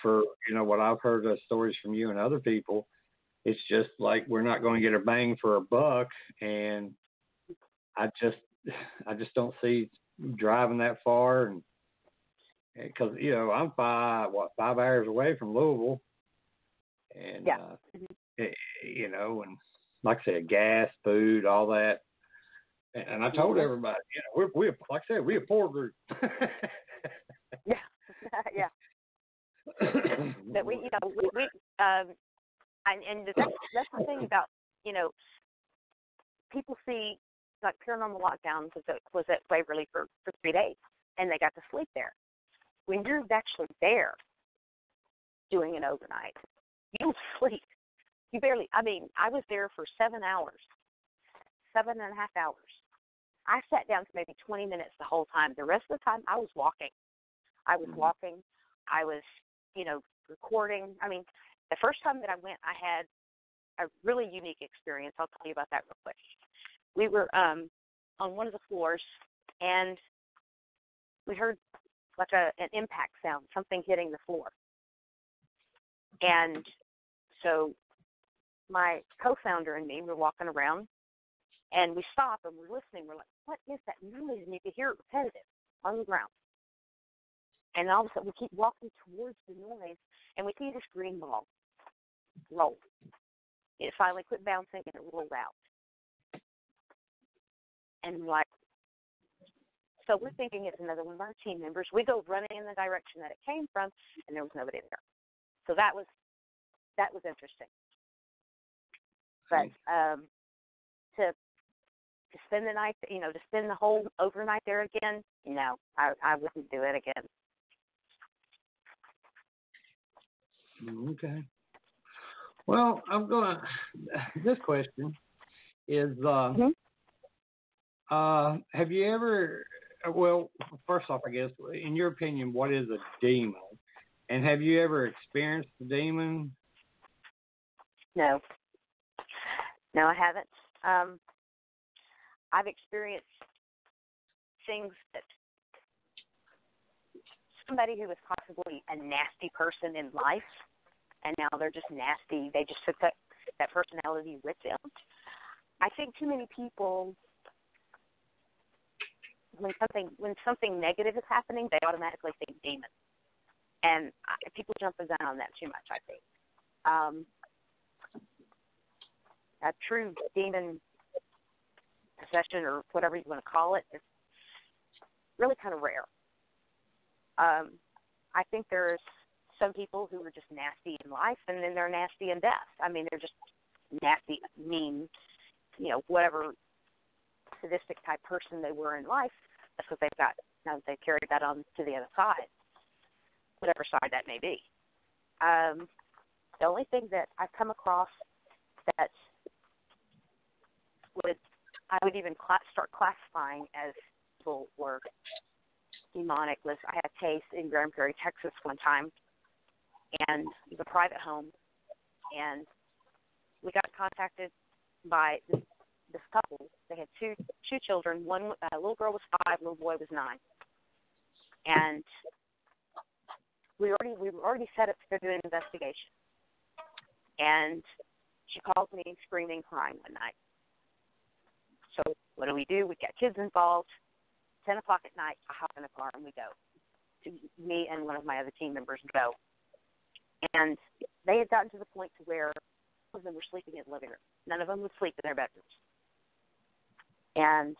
for, you know, what I've heard of stories from you and other people, it's just like we're not going to get a bang for a buck, and I just don't see driving that far, and because, you know, I'm 5 hours away from Louisville, and you know, and like I said, gas, food, all that. And I told everybody, you know, we're like I said, we're a poor group. Yeah. But we, you know, and that's the thing about, you know, people see, like, Paranormal Lockdown was at Waverly for 3 days, and they got to sleep there. When you're actually there doing an overnight, you don't sleep. You barely, I mean, I was there for 7 hours, 7.5 hours. I sat down for maybe 20 minutes the whole time. The rest of the time, I was walking. I was, you know, recording. I mean, the first time that I went, I had a really unique experience. I'll tell you about that real quick. We were on one of the floors, and we heard like an impact sound, something hitting the floor. And so my co-founder and me were walking around, and we stop and we're listening. We're like, what is that noise? And you could hear it repetitive on the ground. And all of a sudden, we keep walking towards the noise, and we see this green ball roll. It finally quit bouncing, and it rolled out. And we're like, so we're thinking it's another one of our team members. We go running in the direction that it came from, and there was nobody there. So that was interesting. But to spend the night, you know, to spend the whole overnight there again, no, I wouldn't do it again. Okay. Well, this question is, have you ever, well, first off, I guess, in your opinion, what is a demon? And have you ever experienced a demon? No, I haven't. I've experienced things that somebody who was possibly a nasty person in life, and now they're just nasty. They just took that personality with them. I think too many people, when something negative is happening, they automatically think demon, and people jump the gun on that too much, I think. A true demon possession, or whatever you want to call it, is really kind of rare. I think there's some people who are just nasty in life, and then they're nasty in death. I mean, they're just nasty, mean, you know, whatever sadistic type person they were in life. That's what they've got. Now they carried that on to the other side. whatever side that may be. The only thing that I've come across that I would even start classifying as evil or demonic was I had a case in Granbury, Texas one time, and it was a private home, and we got contacted by this couple. They had two children. One little girl was 5, little boy was 9, and we were already set up to do an investigation. And she called me screaming, crying one night. So what do? We got kids involved. 10 o'clock at night, I hop in the car and we go. Me and one of my other team members go. And they had gotten to the point to where all of them were sleeping in the living room. None of them would sleep in their bedrooms. And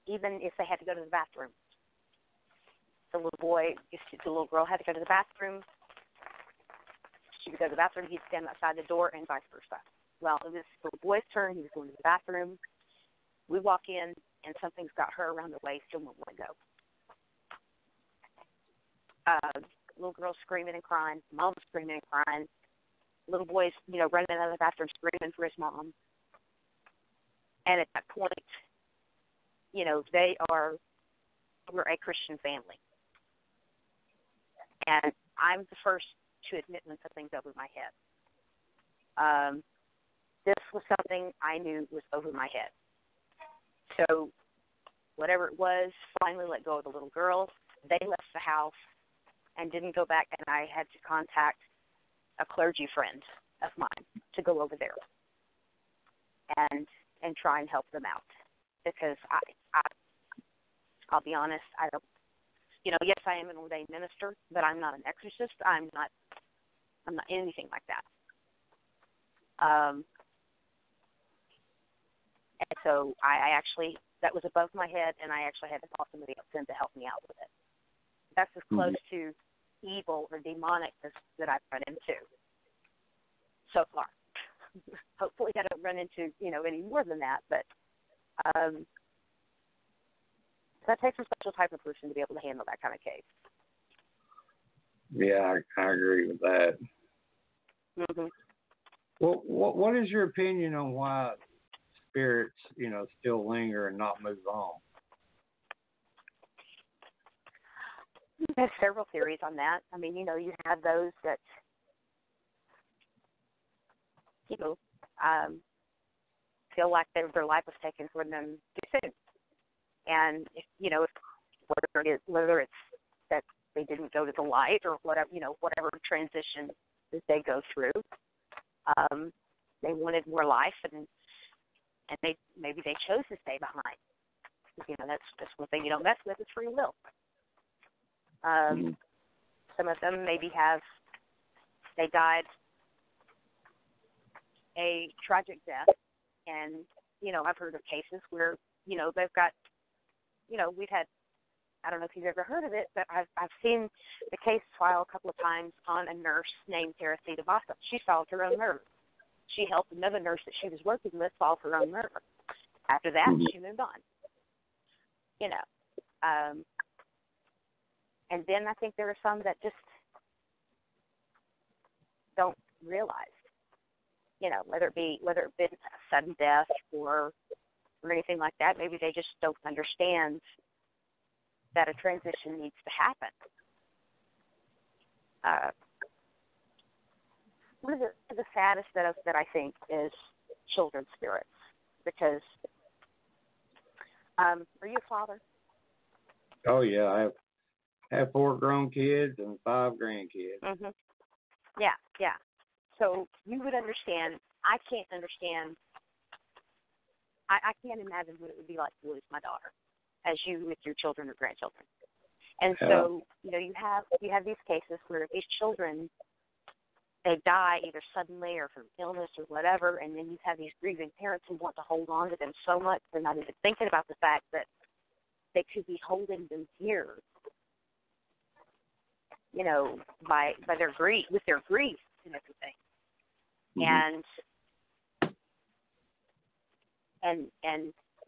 even if they had to go to the bathroom, the little girl had to go to the bathroom. She would go to the bathroom, he'd stand outside the door, and vice versa. Well, it was the boy's turn. He was going to the bathroom. We walk in, and something's got her around the waist and won't let go. Little girl screaming and crying. Mom's screaming and crying. Little boy's, running out of the bathroom screaming for his mom. And at that point, we're a Christian family. And I'm the first to admit when something's over my head. This was something I knew was over my head. So whatever it was, finally let go of the little girls. They left the house and didn't go back, and I had to contact a clergy friend of mine to go over there and try and help them out. Because I'll be honest, I don't, yes, I am an ordained minister, but I'm not an exorcist. I'm not anything like that. And so I actually, that was above my head, and I actually had to call somebody else in to help me out with it. That's as close to evil or demonic that I've run into so far. Hopefully I don't run into, any more than that, but that takes a special type of person to be able to handle that kind of case. Yeah, I agree with that. Mm-hmm. Well, what is your opinion on why spirits, still linger and not move on? There's several theories on that. I mean, you have those that, feel like their life was taken from them too soon. And, whether it's that they didn't go to the light or whatever, whatever transition that they go through, they wanted more life and maybe they chose to stay behind. That's just one thing you don't mess with is free will. Some of them maybe they died a tragic death, and, I've heard of cases where, they've got, we've had, I don't know if you've ever heard of it, but I've seen the case file a couple of times on a nurse named Teresita Vasa. She solved her own murder. She helped another nurse that she was working with solve her own murder. After that, she moved on. And then I think there are some that just don't realize, whether it be a sudden death or anything like that. Maybe they just don't understand that a transition needs to happen. One of the saddest that I think is children's spirits, because are you a father? Oh yeah, I have 4 grown kids and 5 grandkids. Mhm. Yeah. So you would understand. I can't understand. I can't imagine what it would be like to lose my daughter, as you with your children or grandchildren. And so, you have these cases where these children, they die either suddenly or from illness or whatever, and then you have these grieving parents who want to hold on to them so much they're not even thinking about the fact that they could be holding them here, by their grief, with their grief and everything. And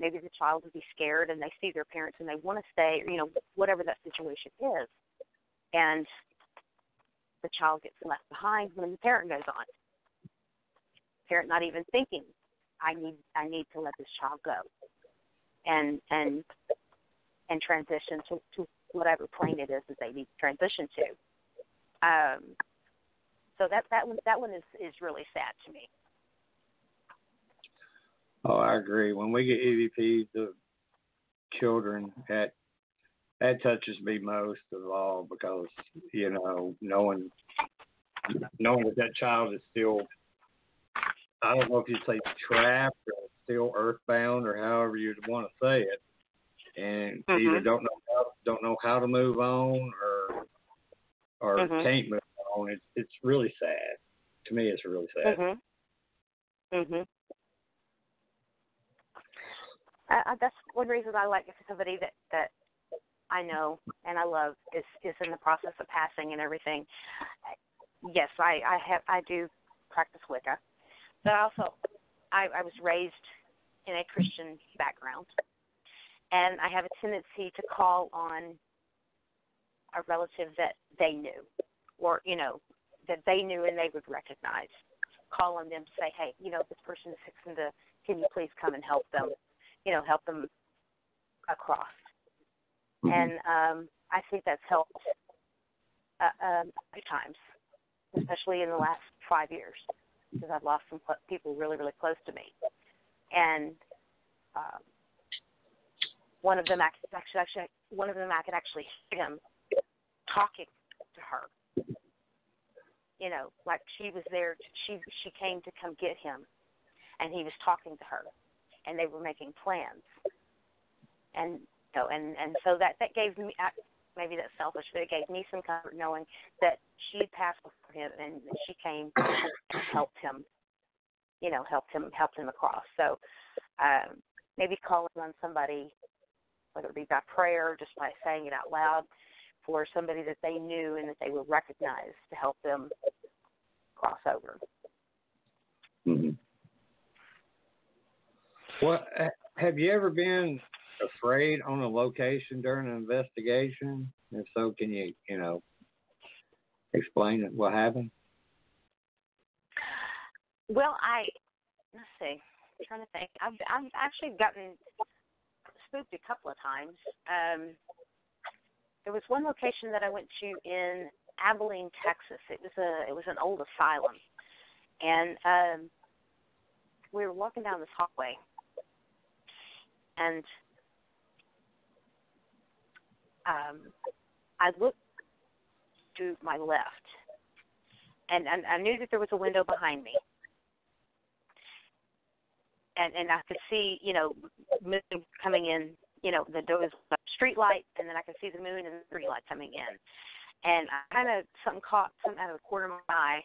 maybe the child would be scared and they see their parents and they want to stay, or, whatever that situation is. And the child gets left behind when the parent goes on. Parent not even thinking, I need to let this child go and transition to whatever plane it is that they need to transition to. So that one is really sad to me. Oh, I agree. When we get EVPs of children, that touches me most of all, because knowing that child is still, I don't know if you'd say trapped or still earthbound or however you'd want to say it, and either don't know how to move on or can't move on. It's really sad. To me, it's really sad. That's one reason I like somebody that I know and I love is in the process of passing and everything. Yes, I do practice Wicca, but also I was raised in a Christian background, and I have a tendency to call on a relative that they knew, or that they knew and they would recognize. Call on them to say, hey, this person is fixing to. Can you please come and help them? Help them across. And I think that's helped at times, especially in the last 5 years, because I've lost some people really, really close to me. And one of them I could actually hear him talking to her. Like she was there. She came to come get him, and he was talking to her. And they were making plans, and so that gave me, maybe that's selfish, but it gave me some comfort knowing that she had passed before him and she came and helped him, helped him across. So maybe calling on somebody, whether it be by prayer or just by saying it out loud, for somebody that they knew and that they would recognize to help them cross over. Mm-hmm. Well, have you ever been afraid on a location during an investigation? If so, can you, explain what happened? Well, let's see. I'm trying to think. I've actually gotten spooked a couple of times. There was one location that I went to in Abilene, Texas. It was an old asylum, and we were walking down this hallway. And I looked to my left, and I knew that there was a window behind me. And I could see, moon coming in, there was a street light, and then I could see the moon and the street light coming in. And I kind of, something caught something out of the corner of my eye,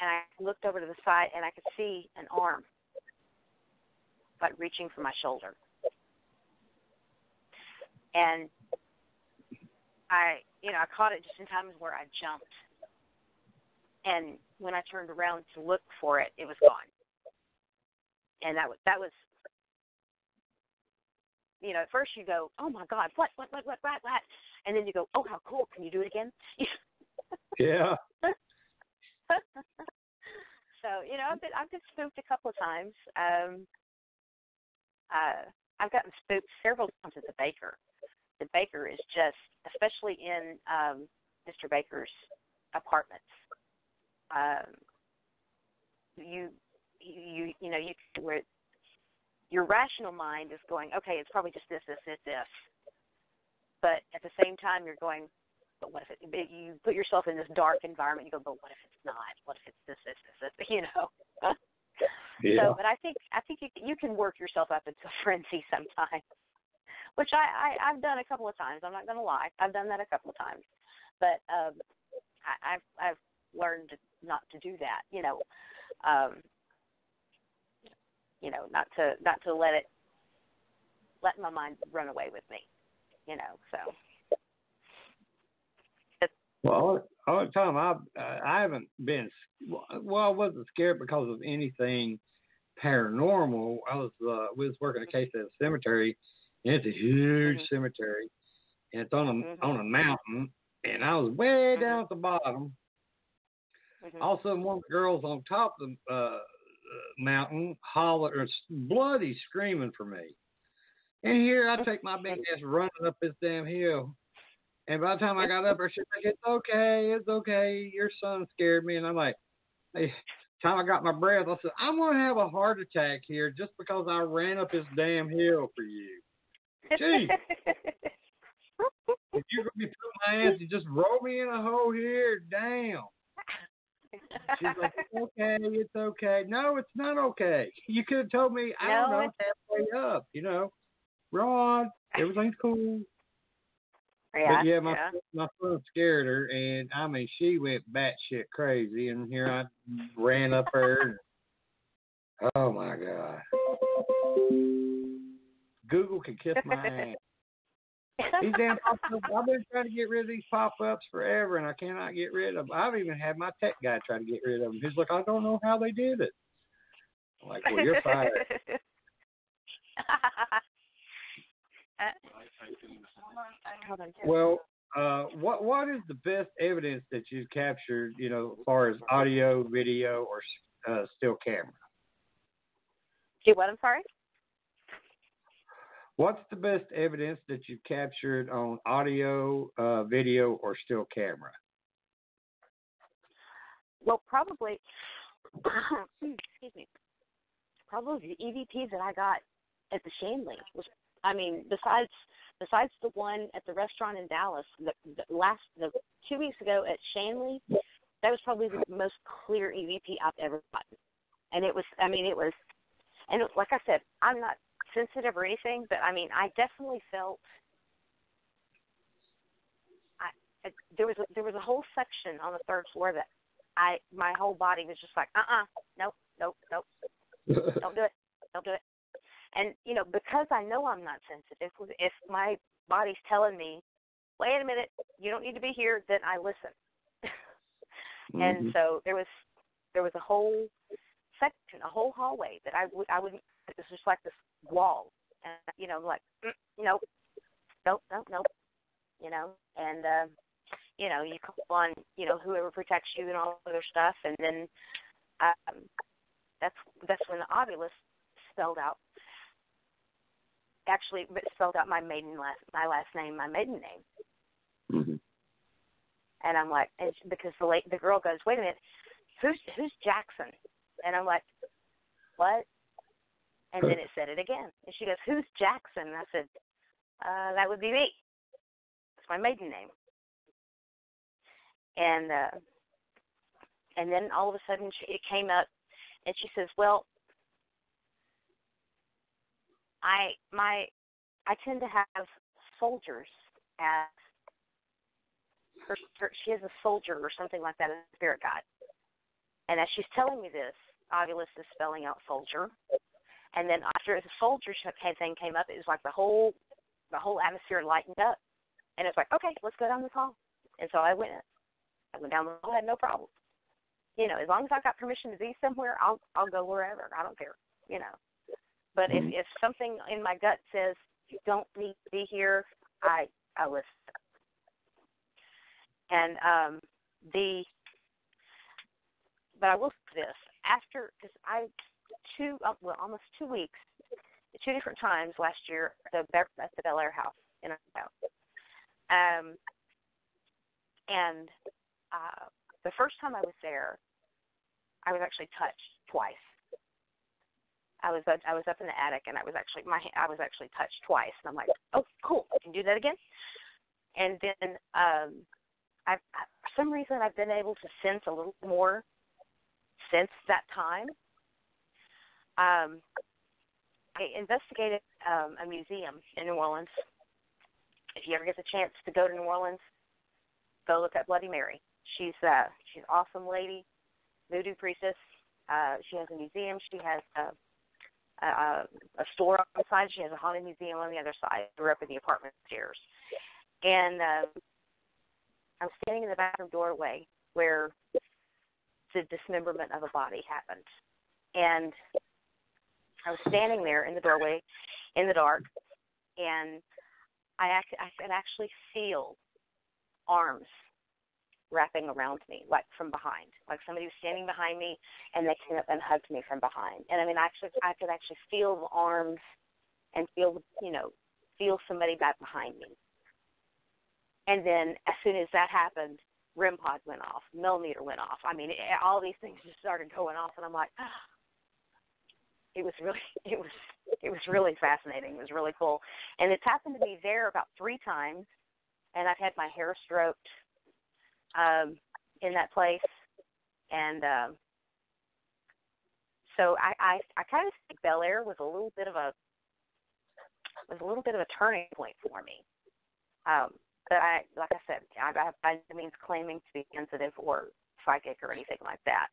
and I looked over to the side, and I could see an arm, like reaching for my shoulder. And I caught it just in time where I jumped. And when I turned around to look for it, it was gone. And that was, at first you go, oh my God, what? And then you go, oh, how cool, can you do it again? Yeah. So, I've been spooked a couple of times. I've gotten spooked several times at the Baker. The Baker is just, especially in Mr. Baker's apartments. Where your rational mind is going, okay, it's probably just this. But at the same time, you're going, but what if you put yourself in this dark environment? You go, but what if it's not? What if it's this? Yeah. So, but I think you can work yourself up into a frenzy sometimes, which I've done a couple of times. I'm not going to lie, I've done that a couple of times, but I've learned not to do that. Not to let my mind run away with me. So. Well, all the time I haven't been. Well, I wasn't scared because of anything paranormal. We was working a case at a cemetery, and it's a huge cemetery, and it's on a mountain, and I was way down at the bottom. Also, one of the girls on top of the mountain hollered, or bloody screaming for me. And here I take my big ass running up this damn hill. And by the time I got up there, she's like, it's okay. Your son scared me. And I'm like, hey, time I got my breath, I said, I'm going to have a heart attack here just because I ran up this damn hill for you. Gee. If you're going to be putting my ass, you just roll me in a hole here. Damn. She's like, it's okay. No, it's not okay. You could have told me, I don't know, halfway up, Rod, everything's cool. Yeah, but yeah, my son scared her, and I mean, she went batshit crazy, and here I ran up her. And, oh my God. Google can kiss my ass. These damn pop-ups, I've been trying to get rid of these pop-ups forever, and I cannot get rid of them. I've even had my tech guy try to get rid of them. He's like, I don't know how they did it. I'm like, well, you're fired. Well, what is the best evidence that you've captured, as far as audio, video, or still camera? Do what? I'm sorry? What's the best evidence that you've captured on audio, video, or still camera? Well, probably, excuse me, probably the EVP that I got at the Shanley was, besides the one at the restaurant in Dallas, the 2 weeks ago at Shanley, that was probably the most clear EVP I've ever gotten. And it was, and like I said, I'm not sensitive or anything, but I definitely felt there was a whole section on the third floor that my whole body was just like, nope, don't do it. And because I know I'm not sensitive, if my body's telling me, wait a minute, you don't need to be here, then I listen. And so there was a whole section, a whole hallway that I wouldn't. It was just like this wall, and like nope, and you call on whoever protects you and all other stuff, and then that's when the Ovilus spelled out my last name, my maiden name. And I'm like, because the girl goes, wait a minute, who's Jackson? And I'm like, what? And then it said it again. And she goes, who's Jackson? And I said, that would be me. It's my maiden name. And then all of a sudden it came up, and she says, well, I tend to have soldiers as her, she has a soldier or something like that as a spirit guide. And as she's telling me this, Ovilus is spelling out soldier. And then after the soldier thing came up, it was like the whole atmosphere lightened up. And it's like, okay, let's go down this hall. And so I went down the hall, I had no problem. As long as I got permission to be somewhere, I'll go wherever. I don't care, But if something in my gut says you don't need to be here, I listen. And but I will say this, because almost 2 weeks, 2 different times last year at the Bellaire House in Ohio. And the first time I was there, I was actually touched twice. I was up in the attic, and I was actually touched twice, and I'm like, oh, cool, I can do that again. And then for some reason I've been able to sense a little more since that time. I investigated a museum in New Orleans. If you ever get the chance to go to New Orleans, go look at Bloody Mary. She's an awesome lady, voodoo priestess. She has a museum. She has a store on the side. She has a haunted museum on the other side. We're up in the apartment stairs. And I was standing in the bathroom doorway where the dismemberment of a body happened. And I was standing there in the doorway in the dark, and I could actually feel arms wrapping around me, like from behind, like somebody was standing behind me, and they came up and hugged me from behind. And I mean, I could actually feel the arms and feel somebody back behind me. And then as soon as that happened, REM pod went off, millimeter went off. I mean, all these things just started going off, and I'm like, it was really fascinating. It was really cool. And it's happened to me there about 3 times, and I've had my hair stroked in that place. And so I kind of think Bellaire was a little bit of a turning point for me. But like I said, I by no means claiming to be sensitive or psychic or anything like that.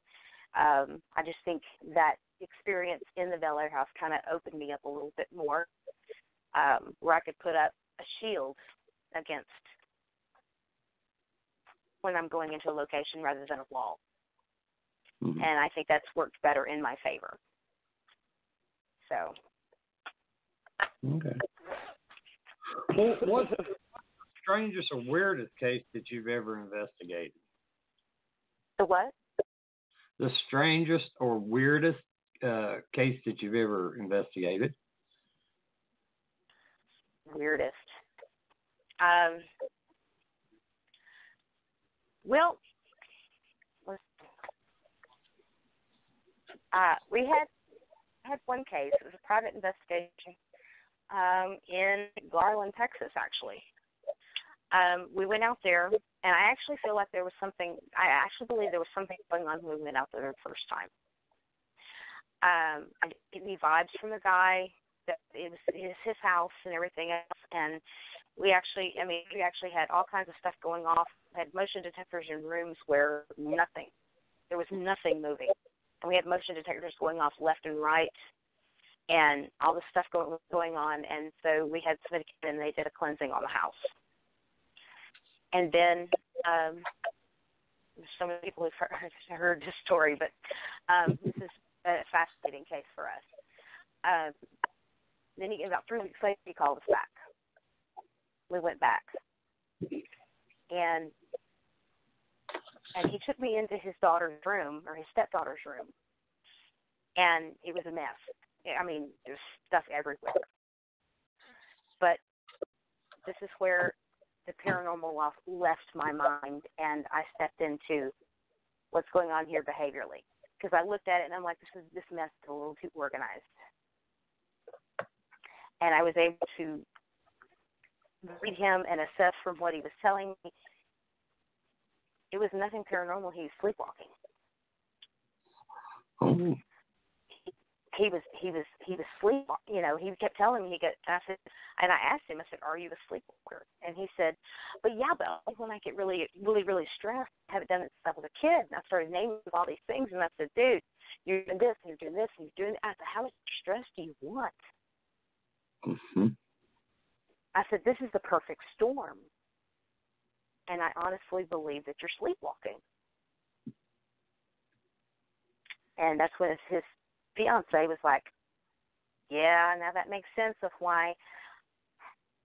I just think that experience in the Bellaire House kind of opened me up a little bit more, where I could put up a shield against when I'm going into a location rather than a wall. Mm-hmm. And I think that's worked better in my favor. So. Okay. Well, what's the strangest or weirdest case that you've ever investigated? The what? The strangest or weirdest case that you've ever investigated? Weirdest. Well, we had one case. It was a private investigation in Garland, Texas, actually. We went out there, and I actually feel like there was something. I actually believe there was something going on when we went out there the first time. I get any vibes from the guy that it was his house and everything else, and we actually had all kinds of stuff going off. Had motion detectors in rooms where there was nothing moving, and we had motion detectors going off left and right, and all this stuff going on. And so we had somebody come in and they did a cleansing on the house. And then some of the people who've heard this story, but this is a fascinating case for us. Then about 3 weeks later, he called us back. We went back. And he took me into his daughter's room, or his stepdaughter's room, and it was a mess. I mean, there's stuff everywhere. But this is where the paranormal left my mind, and I stepped into what's going on here behaviorally. Because I looked at it, and I'm like, this mess is a little too organized. And I was able to read him and assess from what he was telling me. It was nothing paranormal. He was sleepwalking. Oh. He was sleepwalking. You know, he kept telling me, I asked him, I said, are you a sleepwalker? And he said, but yeah, but when I get really, really, really stressed, I haven't done it since I was a kid. And I started naming all these things, and I said, dude, you're doing this, and you're doing this, and you're doing that. I said, how much stress do you want? Mm-hmm. I said, this is the perfect storm. And I honestly believe that you're sleepwalking. And that's when his fiance was like, yeah, now that makes sense of why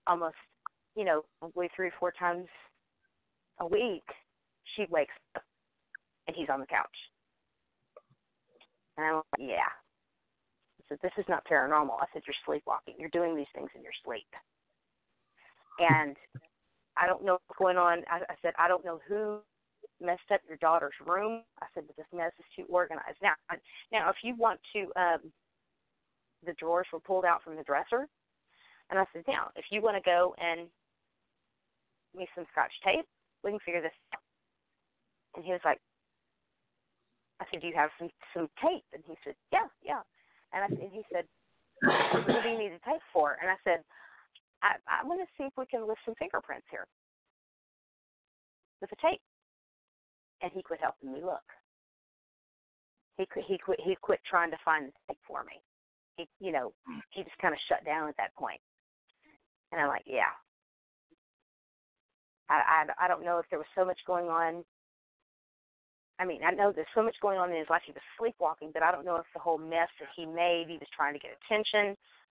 almost, probably 3 or 4 times a week, she wakes up and he's on the couch. And I'm like, yeah. I said, this is not paranormal. I said, you're sleepwalking. You're doing these things in your sleep. And I don't know what's going on. I said, I don't know who messed up your daughter's room. I said, but this mess is too organized. Now, if you want to, the drawers were pulled out from the dresser. And I said, now, if you want to go and give me some Scotch tape, we can figure this out. And he was like, I said, do you have some tape? And he said, yeah. And he said, what do you need the tape for? And I said, I want to see if we can lift some fingerprints here with the tape. And he quit helping me look. He quit trying to find the tape for me. He just kind of shut down at that point. And I'm like, yeah. I don't know if there was so much going on I mean, I know there's so much going on in his life. He was sleepwalking, but I don't know if the whole mess that he made, he was trying to get attention,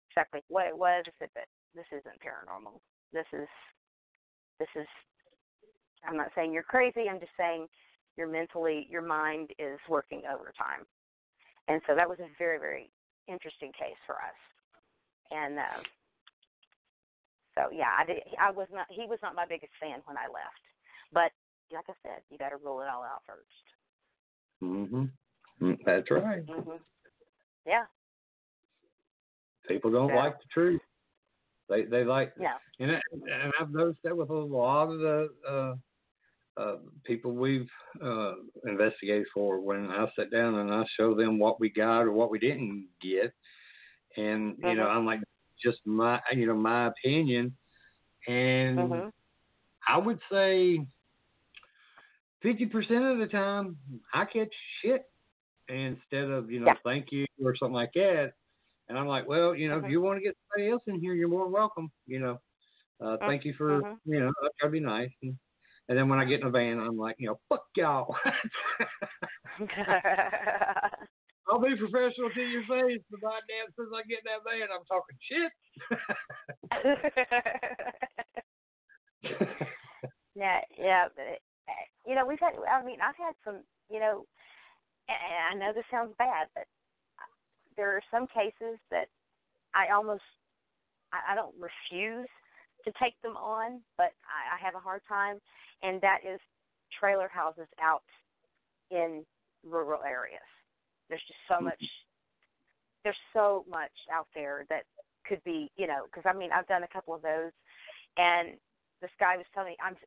exactly what it was. I said, but this isn't paranormal. This is, I'm not saying you're crazy. I'm just saying your mind is working overtime. And so that was a very, very interesting case for us. And so, yeah, he was not my biggest fan when I left. But like I said, you got to rule it all out first. That's right. Yeah. People don't like the truth. They like, yeah. And I've noticed that with a lot of the people we've investigated for. When I sit down and I show them what we got or what we didn't get, and you know, I'm like, just my opinion, and I would say 50% of the time I catch shit instead of thank you or something like that. And I'm like, well, if you want to get somebody else in here, you're more than welcome. Thank you for I'll try to be nice. And then when I get in the van, I'm like, fuck y'all. I'll be professional to your face, but goddamn, as soon as I get in that van, I'm talking shit. Yeah. We've had. I've had some. And I know this sounds bad, but there are some cases that I don't refuse to take them on, but I have a hard time, and that is trailer houses out in rural areas. There's just so much. There's so much out there that could be, because I've done a couple of those, and this guy was telling me, I'm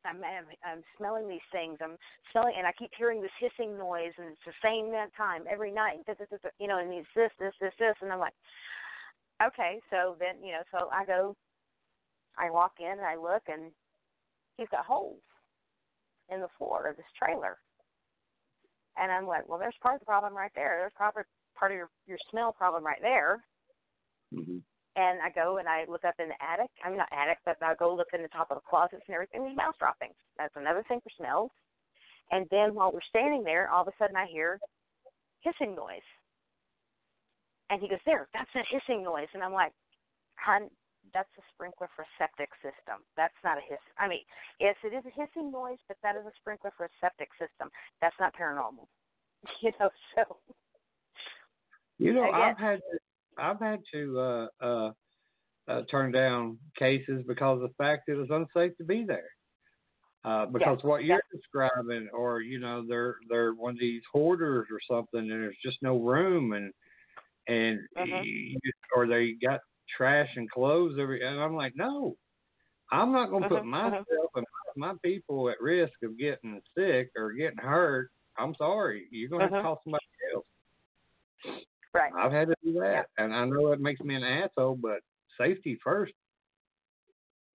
smelling these things. I'm smelling, and I keep hearing this hissing noise, and it's the same time every night. And it's this, and I'm like, okay. So then, so I walk in and I look, and he's got holes in the floor of this trailer. And I'm like, well, there's part of the problem right there. There's probably part of your smell problem right there. And I go and I look up in the attic. I'm not attic, but I go look in the top of the closets and everything. There's mouse droppings. That's another thing for smells. And then while we're standing there, all of a sudden I hear hissing noise. And he goes, there, that's a hissing noise. And I'm like, hon, that's a sprinkler for a septic system. That's not a hiss. Yes, it is a hissing noise, but that is a sprinkler for a septic system. That's not paranormal. So. I've had to turn down cases because of the fact it was unsafe to be there. Because what you're describing, or they're one of these hoarders or something, and there's just no room, and or they got trash and clothes and I'm like, no, I'm not going to put myself and my people at risk of getting sick or getting hurt. I'm sorry, you're going to have to call somebody else. Right. I've had to do that, and I know it makes me an asshole, but safety first.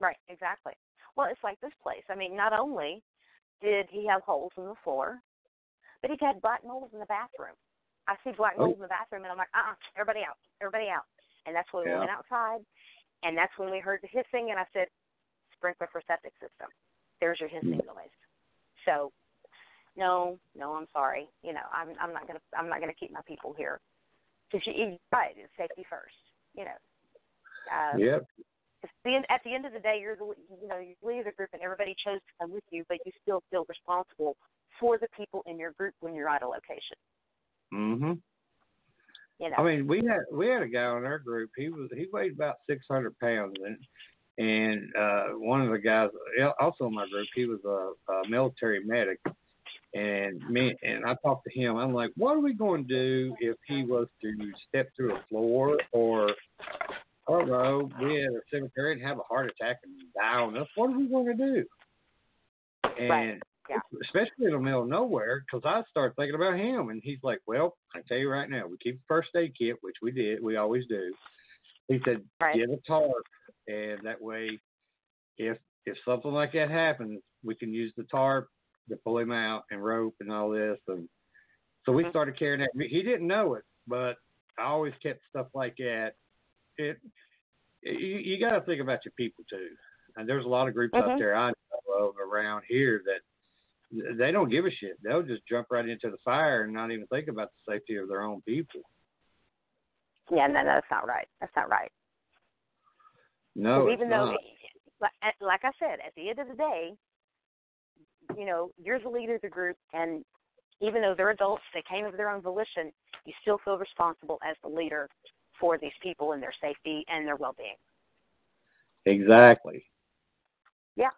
Right, exactly. Well, it's like this place. Not only did he have holes in the floor, but he had black mold in the bathroom. I see black mold in the bathroom, and I'm like, everybody out. And that's when we went outside, and that's when we heard the hissing, and I said, sprinkler for septic system. There's your hissing noise. So, no, I'm sorry. I'm not gonna keep my people here. Because right, it's safety first. Yep. At the end of the day, you're the leader group, and everybody chose to come with you, but you still feel responsible for the people in your group when you're at a location. We had a guy on our group. He weighed about 600 pounds, and one of the guys also in my group, he was a military medic. And I talked to him. I'm like, what are we going to do if he was to step through a floor, or I don't know, be at a cemetery and have a heart attack and die on us? What are we going to do? And especially in the middle of nowhere, because I started thinking about him, and he's like, well, I tell you right now, we keep a first aid kit, which we did, we always do. He said, get a tarp, and that way, if something like that happens, we can use the tarp to pull him out, and rope and all this. And so we started carrying that. He didn't know it, but I always kept stuff like that. You got to think about your people too. And there's a lot of groups out there I know of around here that they don't give a shit. They'll just jump right into the fire and not even think about the safety of their own people. Yeah, no, that's not right. That's not right. No, even though, like I said, at the end of the day, you know, you're the leader of the group, and even though they're adults, they came of their own volition, you still feel responsible as the leader for these people and their safety and their well-being. Exactly. Yeah.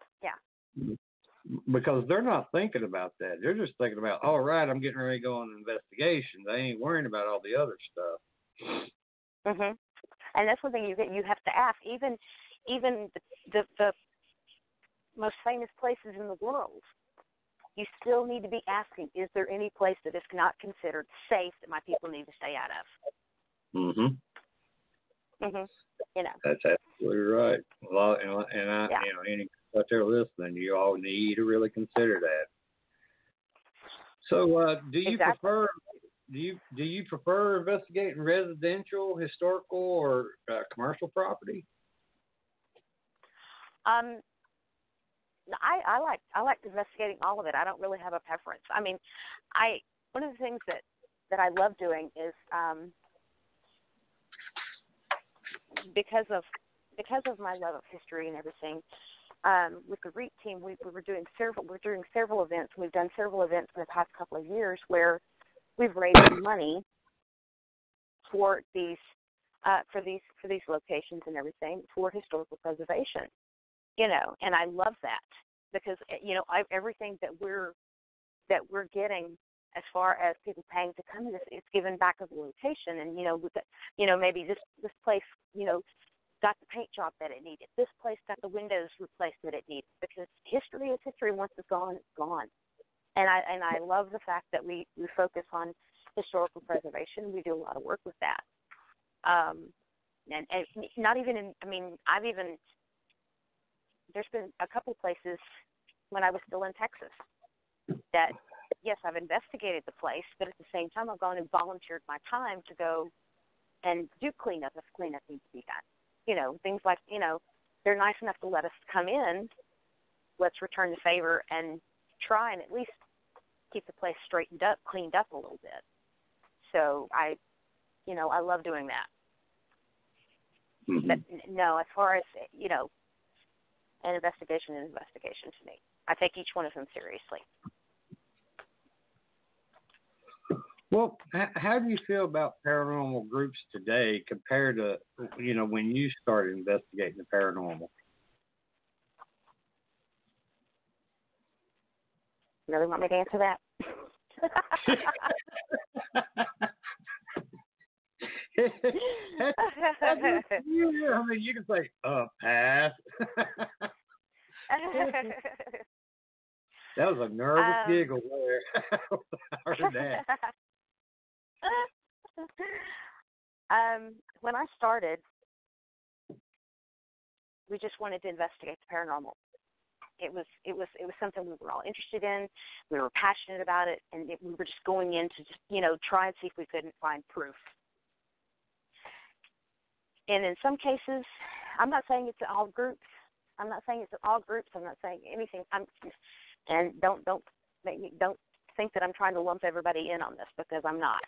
Because they're not thinking about that. They're just thinking about, all right, I'm getting ready to go on an investigation. They ain't worrying about all the other stuff. Mhm. And that's one thing you have to ask. Even the most famous places in the world, you still need to be asking: is there any place that is not considered safe that my people need to stay out of? Mhm. Mhm. You know. That's absolutely right. Well, and I, yeah. you know, any out there listening, you all need to really consider that. So, do you prefer? Do you prefer investigating residential, historical, or commercial property? I like investigating all of it. I don't really have a preference. I mean, one of the things that I love doing is because of my love of history and everything. With the Reap team, we're doing several events. We've done several events in the past couple of years where we've raised money for these locations and everything for historical preservation. You know, and I love that because you know everything that we're getting as far as people paying to come to this, it's given back of the location, and maybe this place got the paint job that it needed. This place got the windows replaced that it needed, because history is history. Once it's gone, it's gone. And I love the fact that we focus on historical preservation. We do a lot of work with that. And not even in, I mean, there's been a couple places when I was still in Texas that, yes, I've investigated the place, but at the same time I've gone and volunteered my time to go and do cleanup if cleanup needs to be done. You know, things like, they're nice enough to let us come in. Let's return the favor and try and at least keep the place straightened up, cleaned up a little bit. So I love doing that. Mm-hmm. But no, as far as, an investigation to me. I take each one of them seriously. Well, how do you feel about paranormal groups today compared to, when you started investigating the paranormal? You really want me to answer that? I mean, you can say, pass. That was a nervous giggle there. I heard that. When I started, we just wanted to investigate the paranormal. It was something we were all interested in. We were passionate about it, and we were just going in to just, try and see if we couldn't find proof. And in some cases, I'm not saying it's all groups. I'm not saying anything. And don't think that I'm trying to lump everybody in on this, because I'm not.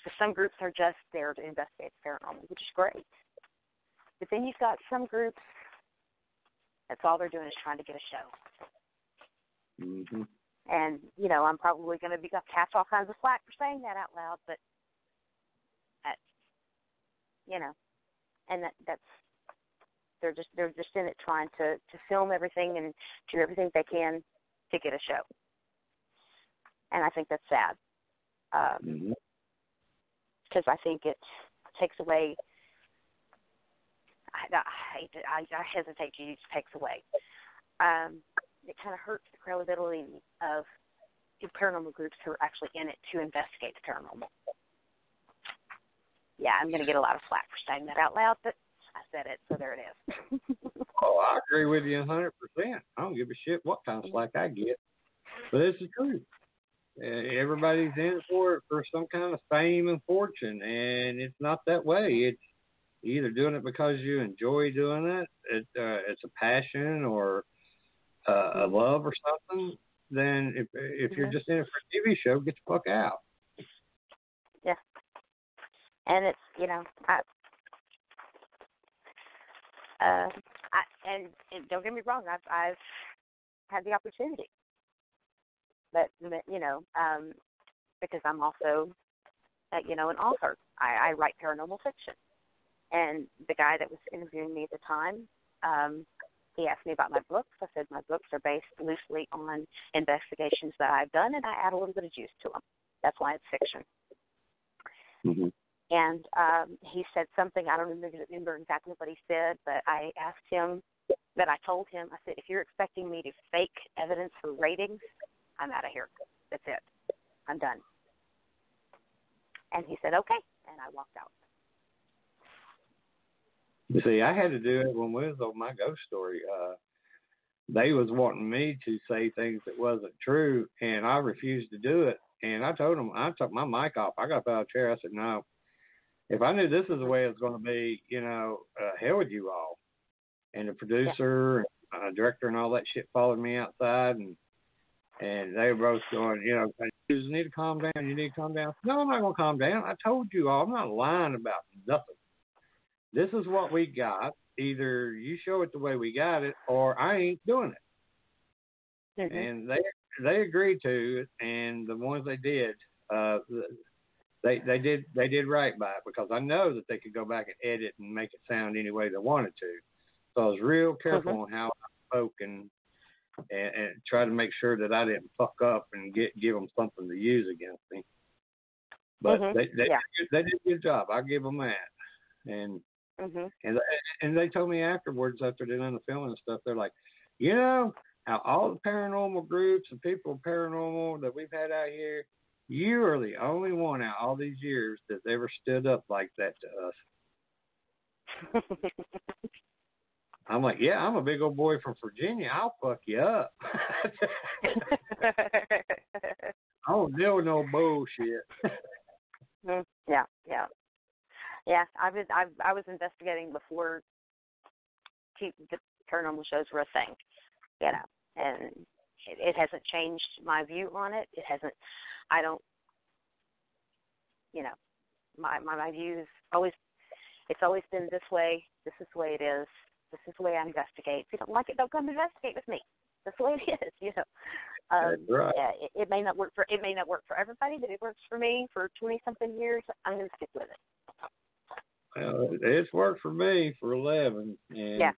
Because some groups are just there to investigate the paranormal, which is great. But then you've got some groups that's all they're doing is trying to get a show. Mm-hmm. And, I'm probably going to be cast all kinds of flack for saying that out loud, but, and that's they're just in it trying to film everything and do everything they can to get a show. And I think that's sad. Because I think it takes away, I hesitate to use takes away. It kind of hurts the credibility of paranormal groups who are actually in it to investigate the paranormal. Yeah, I'm going to get a lot of flack for saying that out loud, but I said it, so there it is. Oh, I agree with you 100%. I don't give a shit what kind of slack I get. But it's the truth. Everybody's in it for some kind of fame and fortune, and it's not that way. It's either doing it because you enjoy doing it, it's a passion or a love or something. then if you're just in it for a TV show, get the fuck out. Yeah. And it's, you know, and don't get me wrong, I've had the opportunity, but you know, because I'm also, you know, an author. I write paranormal fiction, and the guy that was interviewing me at the time, he asked me about my books. I said my books are based loosely on investigations that I've done, and I add a little bit of juice to them. That's why it's fiction. Mm-hmm. And he said something, I don't remember exactly what he said, but I asked him, that I told him, I said, if you're expecting me to fake evidence for ratings, I'm out of here. That's it. I'm done. And he said, okay, and I walked out. You see, I had to do it when we was on my ghost story. They was wanting me to say things that wasn't true, and I refused to do it. And I told them, I took my mic off. I got up out of the chair. I said, no. If I knew this is the way it was going to be, you know, hell with you all. And the producer, and director, and all that shit followed me outside, and they were both going, you know, you need to calm down. You need to calm down. No, I'm not going to calm down. I told you all, I'm not lying about nothing. This is what we got. Either you show it the way we got it, or I ain't doing it. Mm-hmm. And they agreed to it, and the ones they did, they did right by it, because I know that they could go back and edit and make it sound any way they wanted to. So I was real careful on how I spoke and try to make sure that I didn't fuck up and give them something to use against me. But they did a good job. I give them that. And and they told me afterwards, after they done the filming and stuff, they're like, you know, how all the paranormal groups and people paranormal that we've had out here, you are the only one out all these years that's ever stood up like that to us. I'm like, yeah, I'm a big old boy from Virginia. I'll fuck you up. I don't deal with no bullshit. Yeah. I was investigating before the paranormal shows were a thing, you know, and it hasn't changed my view on it. It hasn't. I don't. You know, my view is always. It's always been this way. This is the way it is. This is the way I investigate. If you don't like it, don't come investigate with me. That's the way it is, you know. Right. Yeah, it may not work for everybody, but it works for me for 20-something years. I'm going to stick with it. Well, it's worked for me for 11. And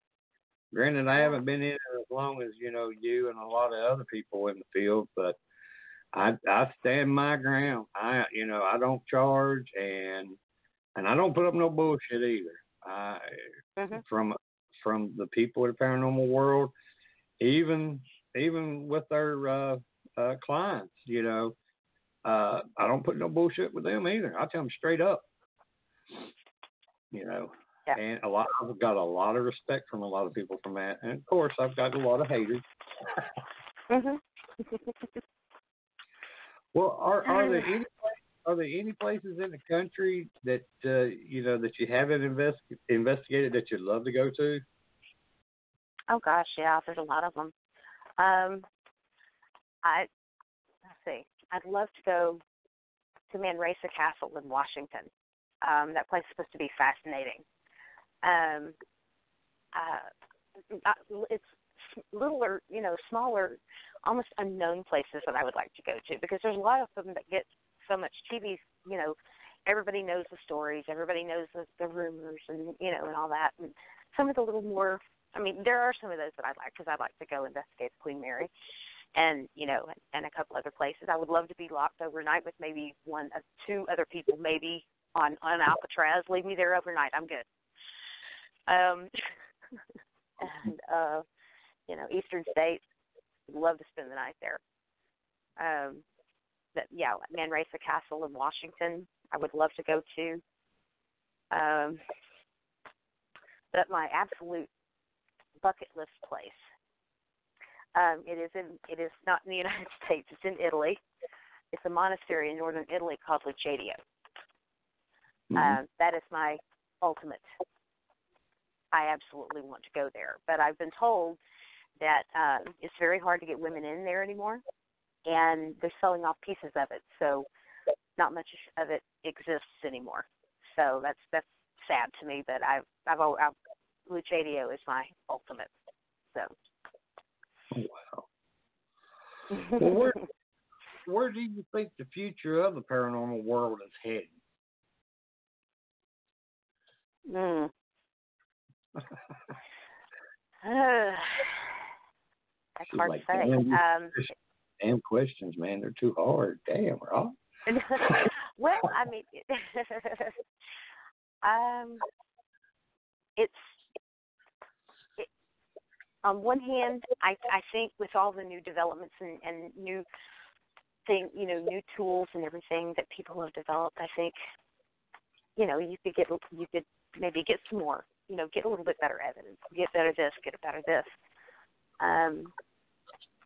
granted, I haven't been in it as long as, you know, you and a lot of other people in the field, but I stand my ground. I don't charge, and I don't put up no bullshit either. From the people in the paranormal world, even with their clients, you know, I don't put no bullshit with them either. I tell them straight up, you know. Yeah. And I've got a lot of respect from a lot of people from that, and of course I've got a lot of haters. Well, are there any places in the country that you know, that you haven't investigated that you'd love to go to? Oh gosh, yeah, there's a lot of them. Let's see. I'd love to go to Manresa Castle in Washington. That place is supposed to be fascinating. It's littler, you know, smaller, almost unknown places that I would like to go to, because there's a lot of them that get so much TV, you know, everybody knows the stories, everybody knows the rumors, and, you know, and all that. And some of the little more, I mean, there are some of those that I'd like, because I'd like to go investigate the Queen Mary and, you know, and a couple other places. I would love to be locked overnight with maybe one or two other people, maybe on Alcatraz. Leave me there overnight. I'm good. And, you know, Eastern States, would love to spend the night there. But yeah, Manresa Castle in Washington, I would love to go to. But my absolute bucket list place, it is not in the United States. It's in Italy. It's a monastery in northern Italy called Lucadia. That is my ultimate. I absolutely want to go there, but I've been told that it's very hard to get women in there anymore, and they're selling off pieces of it, so not much of it exists anymore. So that's sad to me, but Luchadio is my ultimate. So. Wow. Well, where do you think the future of the paranormal world is heading? That's hard to say. Damn questions, man. They're too hard. Damn, Rob. Well, I mean, it's on one hand, I think with all the new developments and new new tools and everything that people have developed, I think, you could maybe get some more, get a little bit better evidence, get better this, get better this.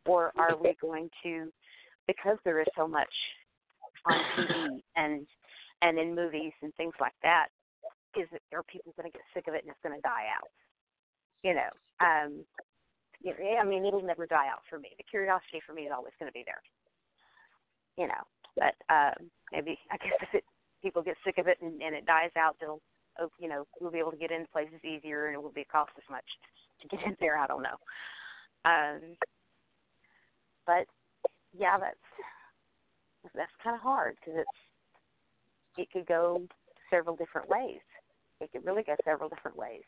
Or are we going to, because there is so much on TV and in movies and things like that, are people going to get sick of it and it's going to die out? I mean, it'll never die out for me. The curiosity for me is always going to be there. But maybe, I guess if people get sick of it and it dies out, they'll, we'll be able to get into places easier and it won't cost as much to get in there. I don't know. But yeah, that's kind of hard because it could go several different ways. It could really go several different ways.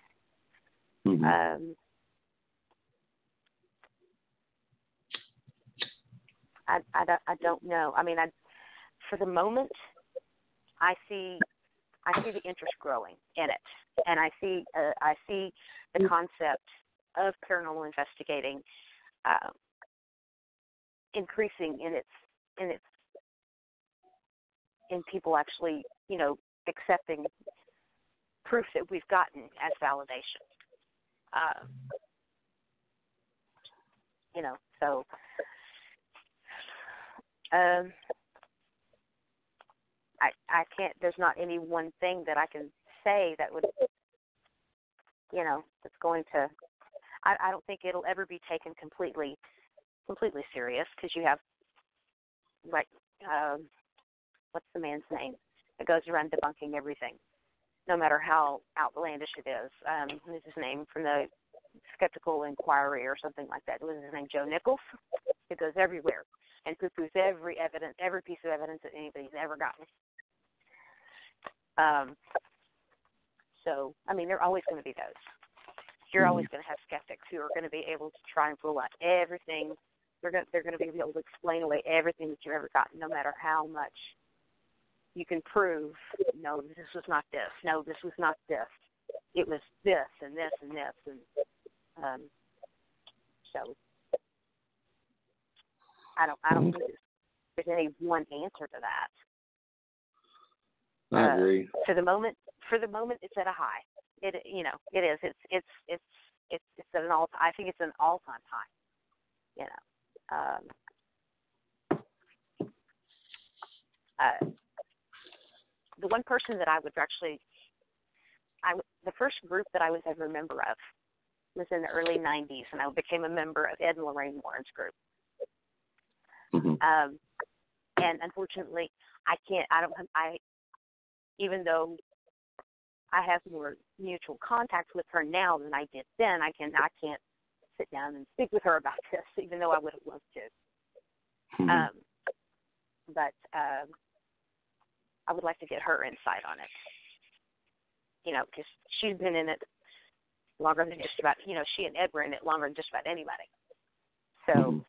Mm-hmm. I don't know. I mean, for the moment, I see the interest growing in it, and I see the concept of paranormal investigating increasing in people actually, accepting proof that we've gotten as validation. So. I can't. There's not any one thing that I can say that would, that's going to. I don't think it'll ever be taken completely serious because you have, like, what's the man's name that goes around debunking everything, no matter how outlandish it is. What's his name from the Skeptical Inquiry or something like that? What was his name? Joe Nichols. It goes everywhere and poo-poos every piece of evidence that anybody's ever gotten. So, I mean, there are always going to be those. You're always going to have skeptics who are going to be able to try and rule out everything. They're going to be able to explain away everything that you've ever gotten, no matter how much you can prove, no, this was not this. No, this was not this. It was this and this and this. And so I don't think there's any one answer to that. I agree. For the moment, it's at a high. It is. It's at an all. I think it's an all-time high. The one person that I would actually, the first group that I was ever a member of was in the early '90s, and I became a member of Ed and Lorraine Warren's group. Mm-hmm. And unfortunately, even though I have more mutual contact with her now than I did then, I can't sit down and speak with her about this, even though I would have loved to. Mm-hmm. But I would like to get her insight on it. Because she's been in it longer than just about, she and Ed were in it longer than just about anybody. So,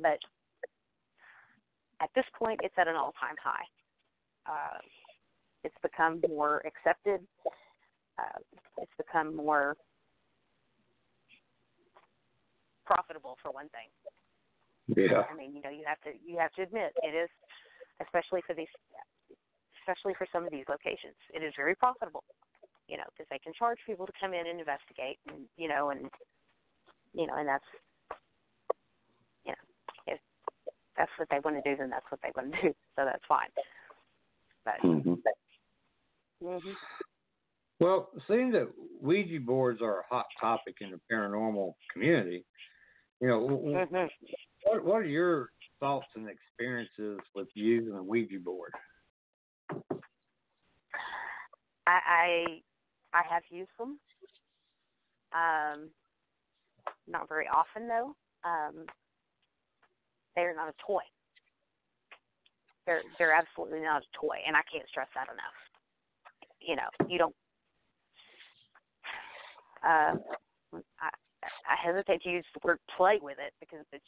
but at this point, it's at an all-time high. It's become more accepted. It's become more profitable, for one thing. Yeah. I mean, you have to admit it is, especially for some of these locations, it is very profitable. Because they can charge people to come in and investigate, and and that's, if that's what they want to do, then that's what they want to do. So that's fine. But. Well, seeing that Ouija boards are a hot topic in the paranormal community, What are your thoughts and experiences with using a Ouija board? I have used them. Not very often, though. They're not a toy. They're absolutely not a toy, and I can't stress that enough. You know, you don't. I hesitate to use the word play with it because, but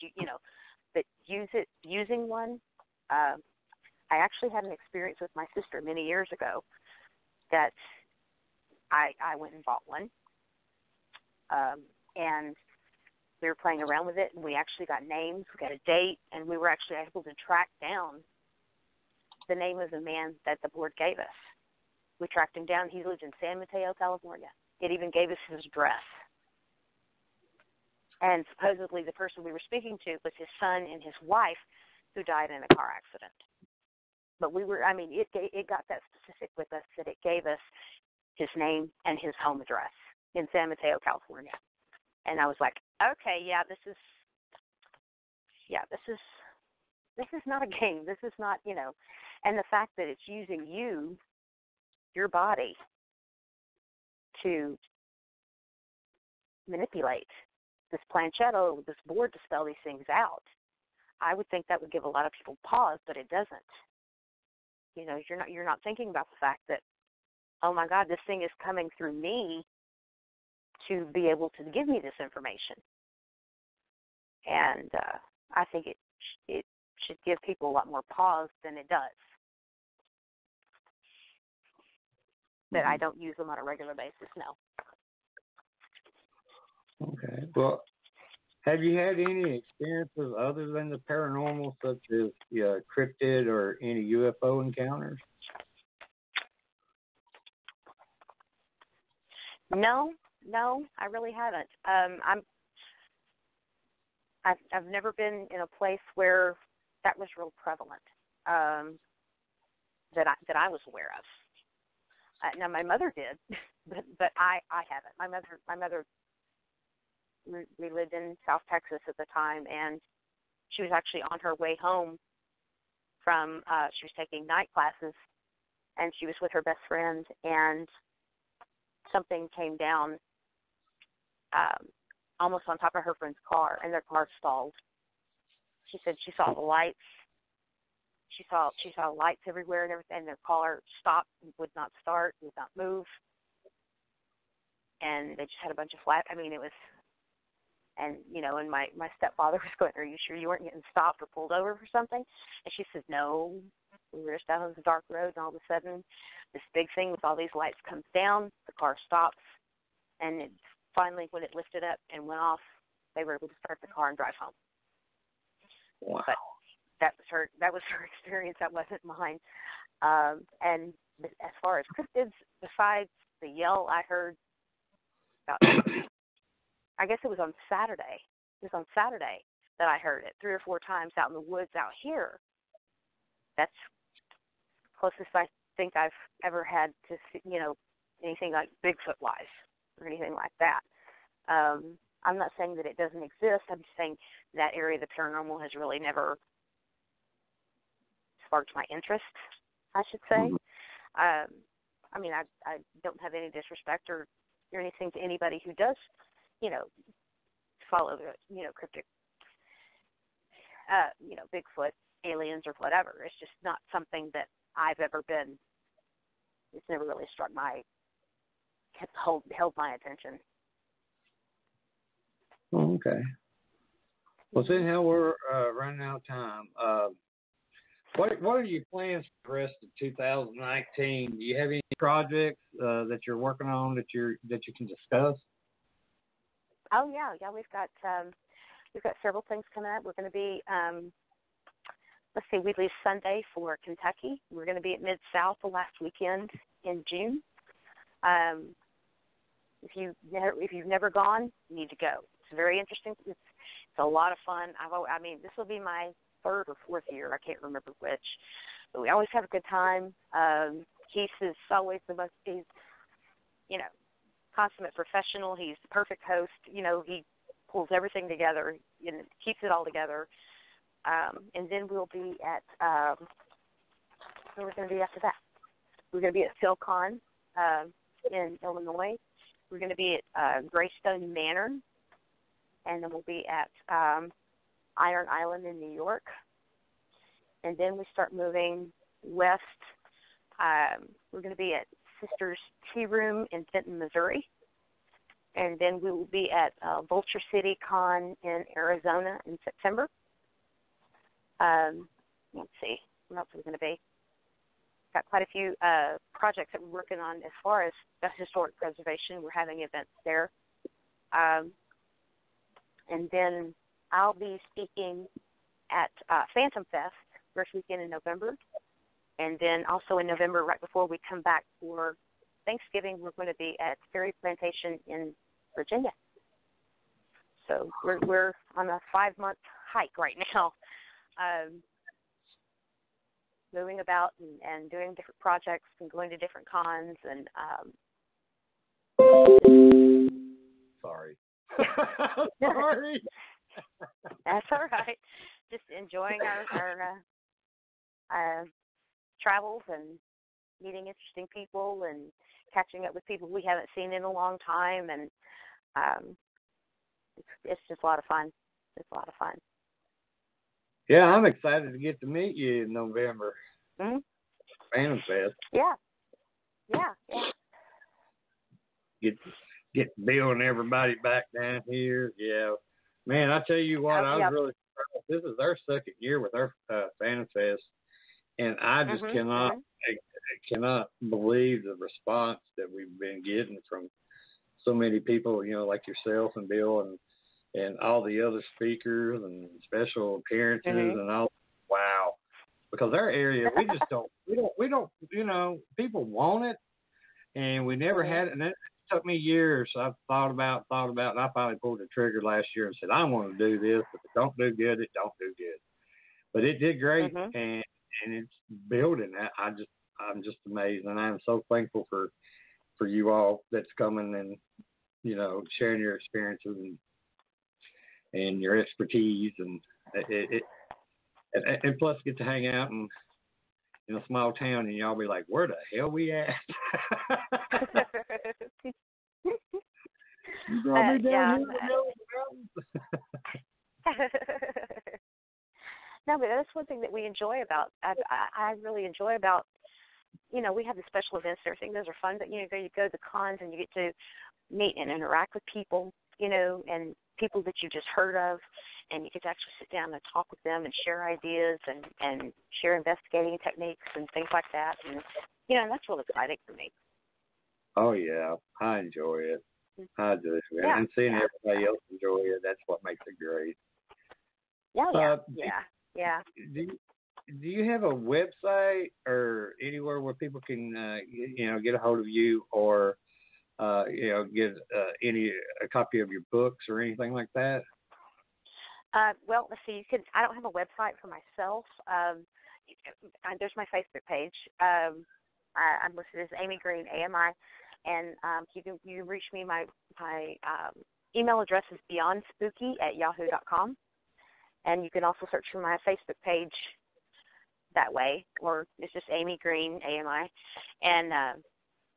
using one. I actually had an experience with my sister many years ago that I went and bought one, and we were playing around with it, and we actually got names, we got a date, and we were actually able to track down the name of the man that the board gave us. We tracked him down. He lived in San Mateo, California. It even gave us his address. And supposedly the person we were speaking to was his son and his wife who died in a car accident. But it got that specific with us that it gave us his name and his home address in San Mateo, California. And I was like, okay, this is not a game. This is not, and the fact that it's using your body, to manipulate this planchette, this board to spell these things out, I would think that would give a lot of people pause, but it doesn't. You're not thinking about the fact that, oh my God, this thing is coming through me to be able to give me this information. And I think it should give people a lot more pause than it does. That I don't use them on a regular basis, no. Okay. Well, have you had any experiences other than the paranormal, such as cryptid or any UFO encounters? No, I really haven't. I've never been in a place where that was real prevalent, that I was aware of. Now my mother did, but I haven't. My mother. We lived in South Texas at the time, and she was actually on her way home from. She was taking night classes, and she was with her best friend, and something came down almost on top of her friend's car, and their car stalled. She said she saw the lights. She saw lights everywhere and everything, and their car stopped, would not start, would not move. And they just had a bunch of flat. It was, and my stepfather was going, "Are you sure you weren't getting stopped or pulled over for something?" And she said, "No, we were just out on the dark road, and all of a sudden, this big thing with all these lights comes down, the car stops, and it finally, when it lifted up and went off, they were able to start the car and drive home." Wow. But that was her experience. That wasn't mine. And as far as cryptids, besides the yell I heard about, I guess it was on Saturday. It was on Saturday that I heard it 3 or 4 times out in the woods out here. That's closest I think I've ever had to see, anything like Bigfoot-wise or anything like that. I'm not saying that it doesn't exist. I'm just saying that area of the paranormal has really never sparked my interest, I should say. I don't have any disrespect or anything to anybody who does, follow the, cryptic, Bigfoot, aliens, or whatever. It's just not something that I've ever been. It's never really held my attention. Okay. Well, seeing how we're running out of time, what are your plans for the rest of 2019? Do you have any projects that you're working on that you can discuss? Oh yeah, we've got several things coming up. We're going to be we leave Sunday for Kentucky. We're going to be at Mid-South the last weekend in June. If you've never gone, you need to go. It's very interesting. It's a lot of fun. This will be my 3rd or 4th year. I can't remember which. But we always have a good time. Keith is always the most, he's, consummate professional. He's the perfect host. He pulls everything together and keeps it all together. And then we'll be at, where we're going to be after that? We're going to be at PhilCon in Illinois. We're going to be at Greystone Manor. And then we'll be at Iron Island in New York. And then we start moving west. We're going to be at Sisters Tea Room in Benton, Missouri. And then we will be at Vulture City Con in Arizona in September. Let's see, what else are we going to be? Got quite a few projects that we're working on as far as the historic preservation. We're having events there. And then I'll be speaking at Phantom Fest first weekend in November. And then also in November, right before we come back for Thanksgiving, we're going to be at Ferry Plantation in Virginia. So we're on a 5-month hike right now, moving about and doing different projects and going to different cons. And Sorry. Sorry. That's all right. Just enjoying our travels and meeting interesting people and catching up with people we haven't seen in a long time, and it's just a lot of fun. It's a lot of fun. Yeah, I'm excited to get to meet you in November. Mm-hmm. Phantom Fest. Yeah. Get Bill and everybody back down here. Yeah, man, I tell you what, I was really surprised. This is our second year with our Phantom Fest, and I just cannot believe the response that we've been getting from so many people, like yourself and Bill and all the other speakers and special appearances and all. Wow. Because our area, we just don't, people want it, and we never had it. And it took me years. I've thought about, and I finally pulled the trigger last year and said, I want to do this. If it don't do good, it don't do good. But it did great, and it's building. I'm just amazed, and I'm so thankful for you all that's coming and sharing your experiences and your expertise, and and plus get to hang out in a small town, and y'all be like, where the hell we at? You brought me down here. No, but that's one thing that we enjoy about. I really enjoy about. We have the special events and everything. Those are fun, but you go to cons and you get to meet and interact with people, and people that you just heard of, and you get to actually sit down and talk with them and share ideas and share investigating techniques and things like that. And that's really exciting for me. Oh yeah, I enjoy it. I do, and seeing everybody else enjoy it, that's what makes it great. Yeah. Do you have a website or anywhere where people can, get a hold of you or, get a copy of your books or anything like that? Well, let's see. I don't have a website for myself. There's my Facebook page. I'm listed as Amy Green, AMI, and you can reach me. My email address is beyondspooky@yahoo.com, and you can also search for my Facebook page that way, or it's just Amy Green, AMI, and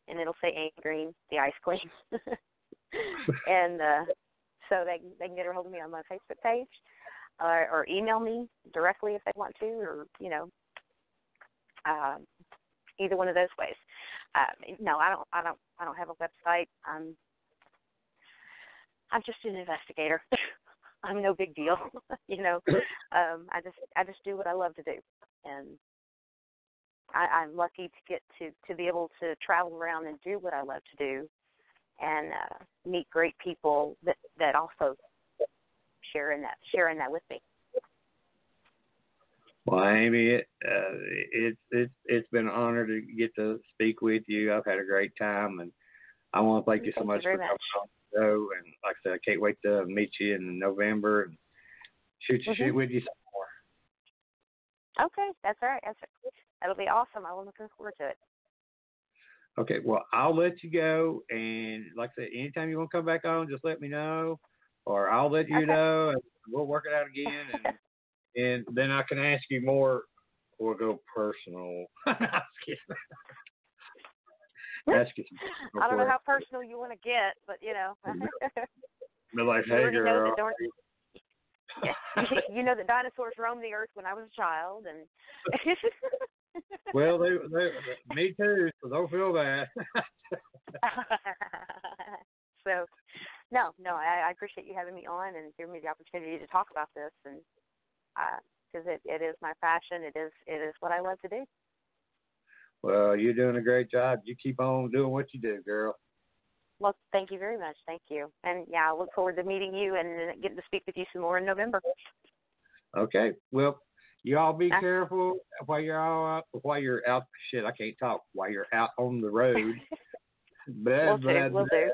it'll say Amy Green, the Ice Queen, and so they can get a hold of me on my Facebook page, or email me directly if they want to, or either one of those ways. No, I don't have a website. I'm just an investigator. I'm no big deal, I just do what I love to do, and I'm lucky to get to be able to travel around and do what I love to do, and meet great people that also sharing that with me. Well, Amy, it's been an honor to get to speak with you. I've had a great time, and I want to thank you so much for coming on the show. And like I said, I can't wait to meet you in November and shoot with you some more. Okay, that's all right. That'll be awesome. I'm looking forward to it. Okay, well, I'll let you go. And like I said, anytime you want to come back on, just let me know. or I'll let you know, and we'll work it out again, and then I can ask you more. We'll go personal. Ask you some I don't know how personal you want to get, but you know. Be like, hey, girl. You know that dinosaurs roamed the earth when I was a child, and. Well, they, me too. So don't feel bad. So, no, I appreciate you having me on and giving me the opportunity to talk about this, and because it is my passion. It is what I love to do. Well, you're doing a great job. You keep on doing what you do, girl. Well, thank you very much. Thank you. And, yeah, I look forward to meeting you and getting to speak with you some more in November. Okay. Well, you all be careful while you're out. Shit, I can't talk. While you're out on the road. We'll do.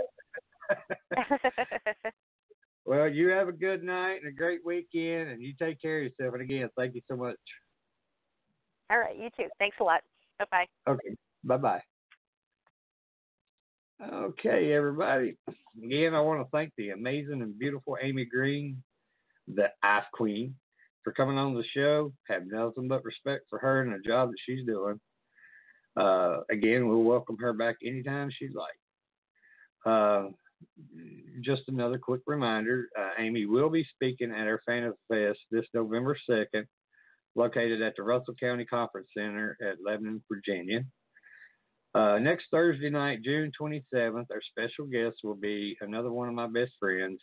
Well, you have a good night and a great weekend, and you take care of yourself. And, again, thank you so much. All right. You too. Thanks a lot. Bye-bye. Okay. Bye-bye. Okay, everybody. Again, I want to thank the amazing and beautiful Amy Green, the Ice Queen, for coming on the show. Have nothing but respect for her and the job that she's doing. Again, we'll welcome her back anytime she'd like. Just another quick reminder, Amy will be speaking at our Fantasy Fest this November 2nd, located at the Russell County Conference Center at Lebanon, Virginia. Next Thursday night, June 27th, our special guest will be another one of my best friends.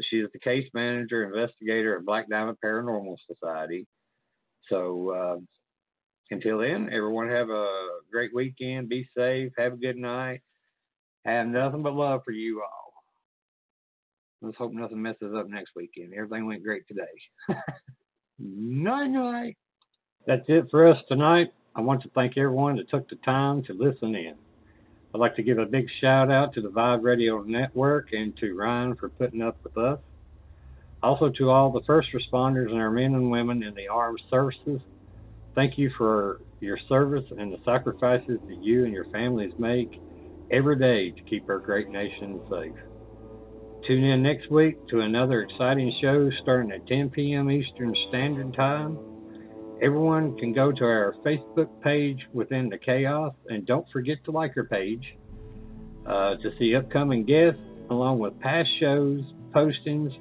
She is the case manager, investigator at Black Diamond Paranormal Society. So until then, everyone have a great weekend. Be safe. Have a good night. Have nothing but love for you all. Let's hope nothing messes up next weekend. Everything went great today. Night-night. That's it for us tonight. I want to thank everyone that took the time to listen in. I'd like to give a big shout out to the Vibe Radio Network and to Ryan for putting up with us. Also to all the first responders and our men and women in the armed services. Thank you for your service and the sacrifices that you and your families make every day to keep our great nation safe. Tune in next week to another exciting show starting at 10 p.m. Eastern Standard Time. Everyone can go to our Facebook page Within the Chaos, and don't forget to like our page to see upcoming guests along with past shows, postings,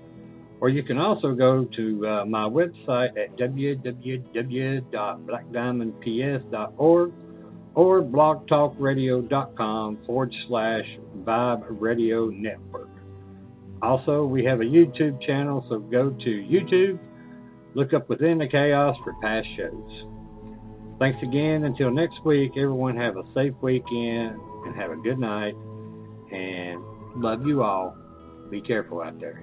or you can also go to my website at www.blackdiamondps.org or blogtalkradio.com/Vibe Radio Network. Also, we have a YouTube channel, so go to YouTube. Look up Within the Chaos for past shows. Thanks again. Until next week, everyone have a safe weekend and have a good night. And love you all. Be careful out there.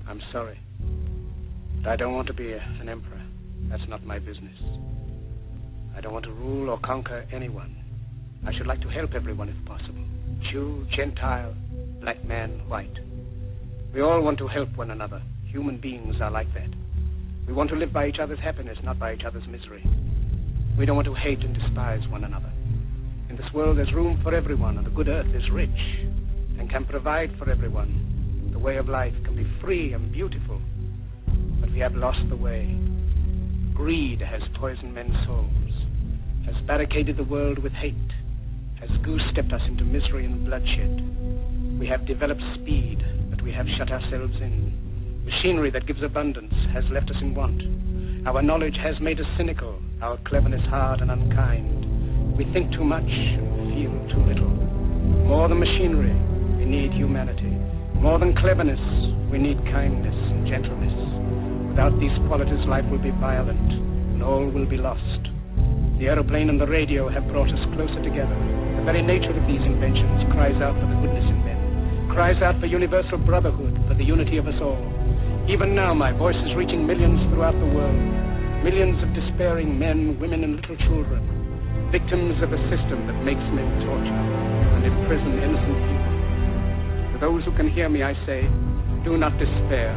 I'm sorry. But I don't want to be an emperor. That's not my business. I don't want to rule or conquer anyone. I should like to help everyone if possible. Jew, Gentile, black man, white. We all want to help one another. Human beings are like that. We want to live by each other's happiness, not by each other's misery. We don't want to hate and despise one another. In this world, there's room for everyone, and the good earth is rich. and can provide for everyone. The way of life can be free and beautiful, but we have lost the way. Greed has poisoned men's souls, has barricaded the world with hate, has goose-stepped us into misery and bloodshed. We have developed speed, but we have shut ourselves in. Machinery that gives abundance has left us in want. Our knowledge has made us cynical, our cleverness hard and unkind. We think too much and feel too little. More than machinery, we need humanity. More than cleverness, we need kindness and gentleness. Without these qualities, life will be violent, and all will be lost. The aeroplane and the radio have brought us closer together. The very nature of these inventions cries out for the goodness in men, cries out for universal brotherhood, for the unity of us all. Even now, my voice is reaching millions throughout the world, millions of despairing men, women, and little children, victims of a system that makes men torture and imprison innocent people. To those who can hear me, I say, do not despair.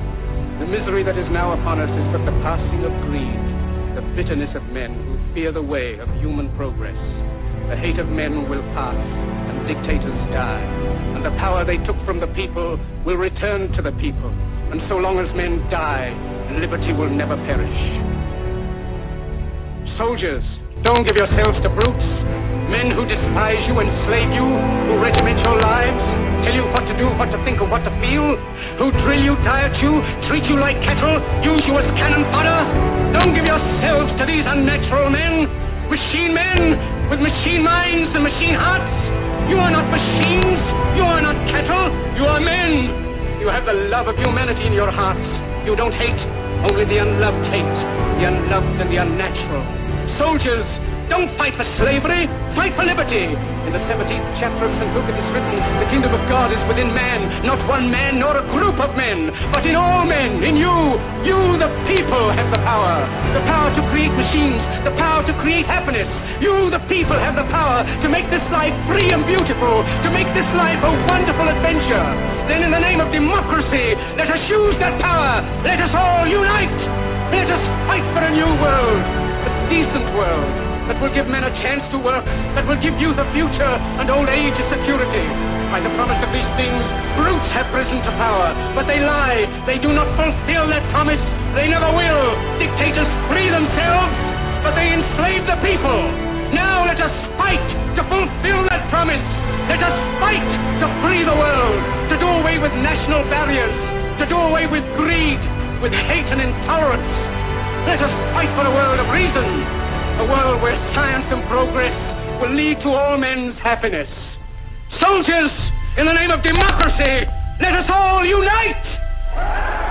The misery that is now upon us is but the passing of greed, the bitterness of men who fear the way of human progress. The hate of men will pass, and dictators die, and the power they took from the people will return to the people. And so long as men die, liberty will never perish. Soldiers, don't give yourselves to brutes, men who despise you, enslave you, who regiment your lives, tell you what to do, what to think, or what to feel, who drill you, diet you, treat you like cattle, use you as cannon fodder. Don't give yourselves to these unnatural men, machine men with machine minds and machine hearts. You are not machines, you are not cattle, you are men. You have the love of humanity in your hearts. You don't hate, only the unloved hate, the unloved and the unnatural. Soldiers, don't fight for slavery, fight for liberty. In the 17th chapter of St. Luke it is written, the kingdom of God is within man, not one man nor a group of men, but in all men, in you. You, the people, have the power to create machines, the power to create happiness. You, the people, have the power to make this life free and beautiful, to make this life a wonderful adventure. Then in the name of democracy, let us use that power. Let us all unite. Let us fight for a new world, a decent world, that will give men a chance to work, that will give youth a future and old age a security. By the promise of these things, brutes have risen to power, but they lie. They do not fulfill that promise. They never will. Dictators free themselves, but they enslave the people. Now let us fight to fulfill that promise. Let us fight to free the world, to do away with national barriers, to do away with greed, with hate and intolerance. Let us fight for a world of reason, a world where science and progress will lead to all men's happiness. Soldiers, in the name of democracy, let us all unite!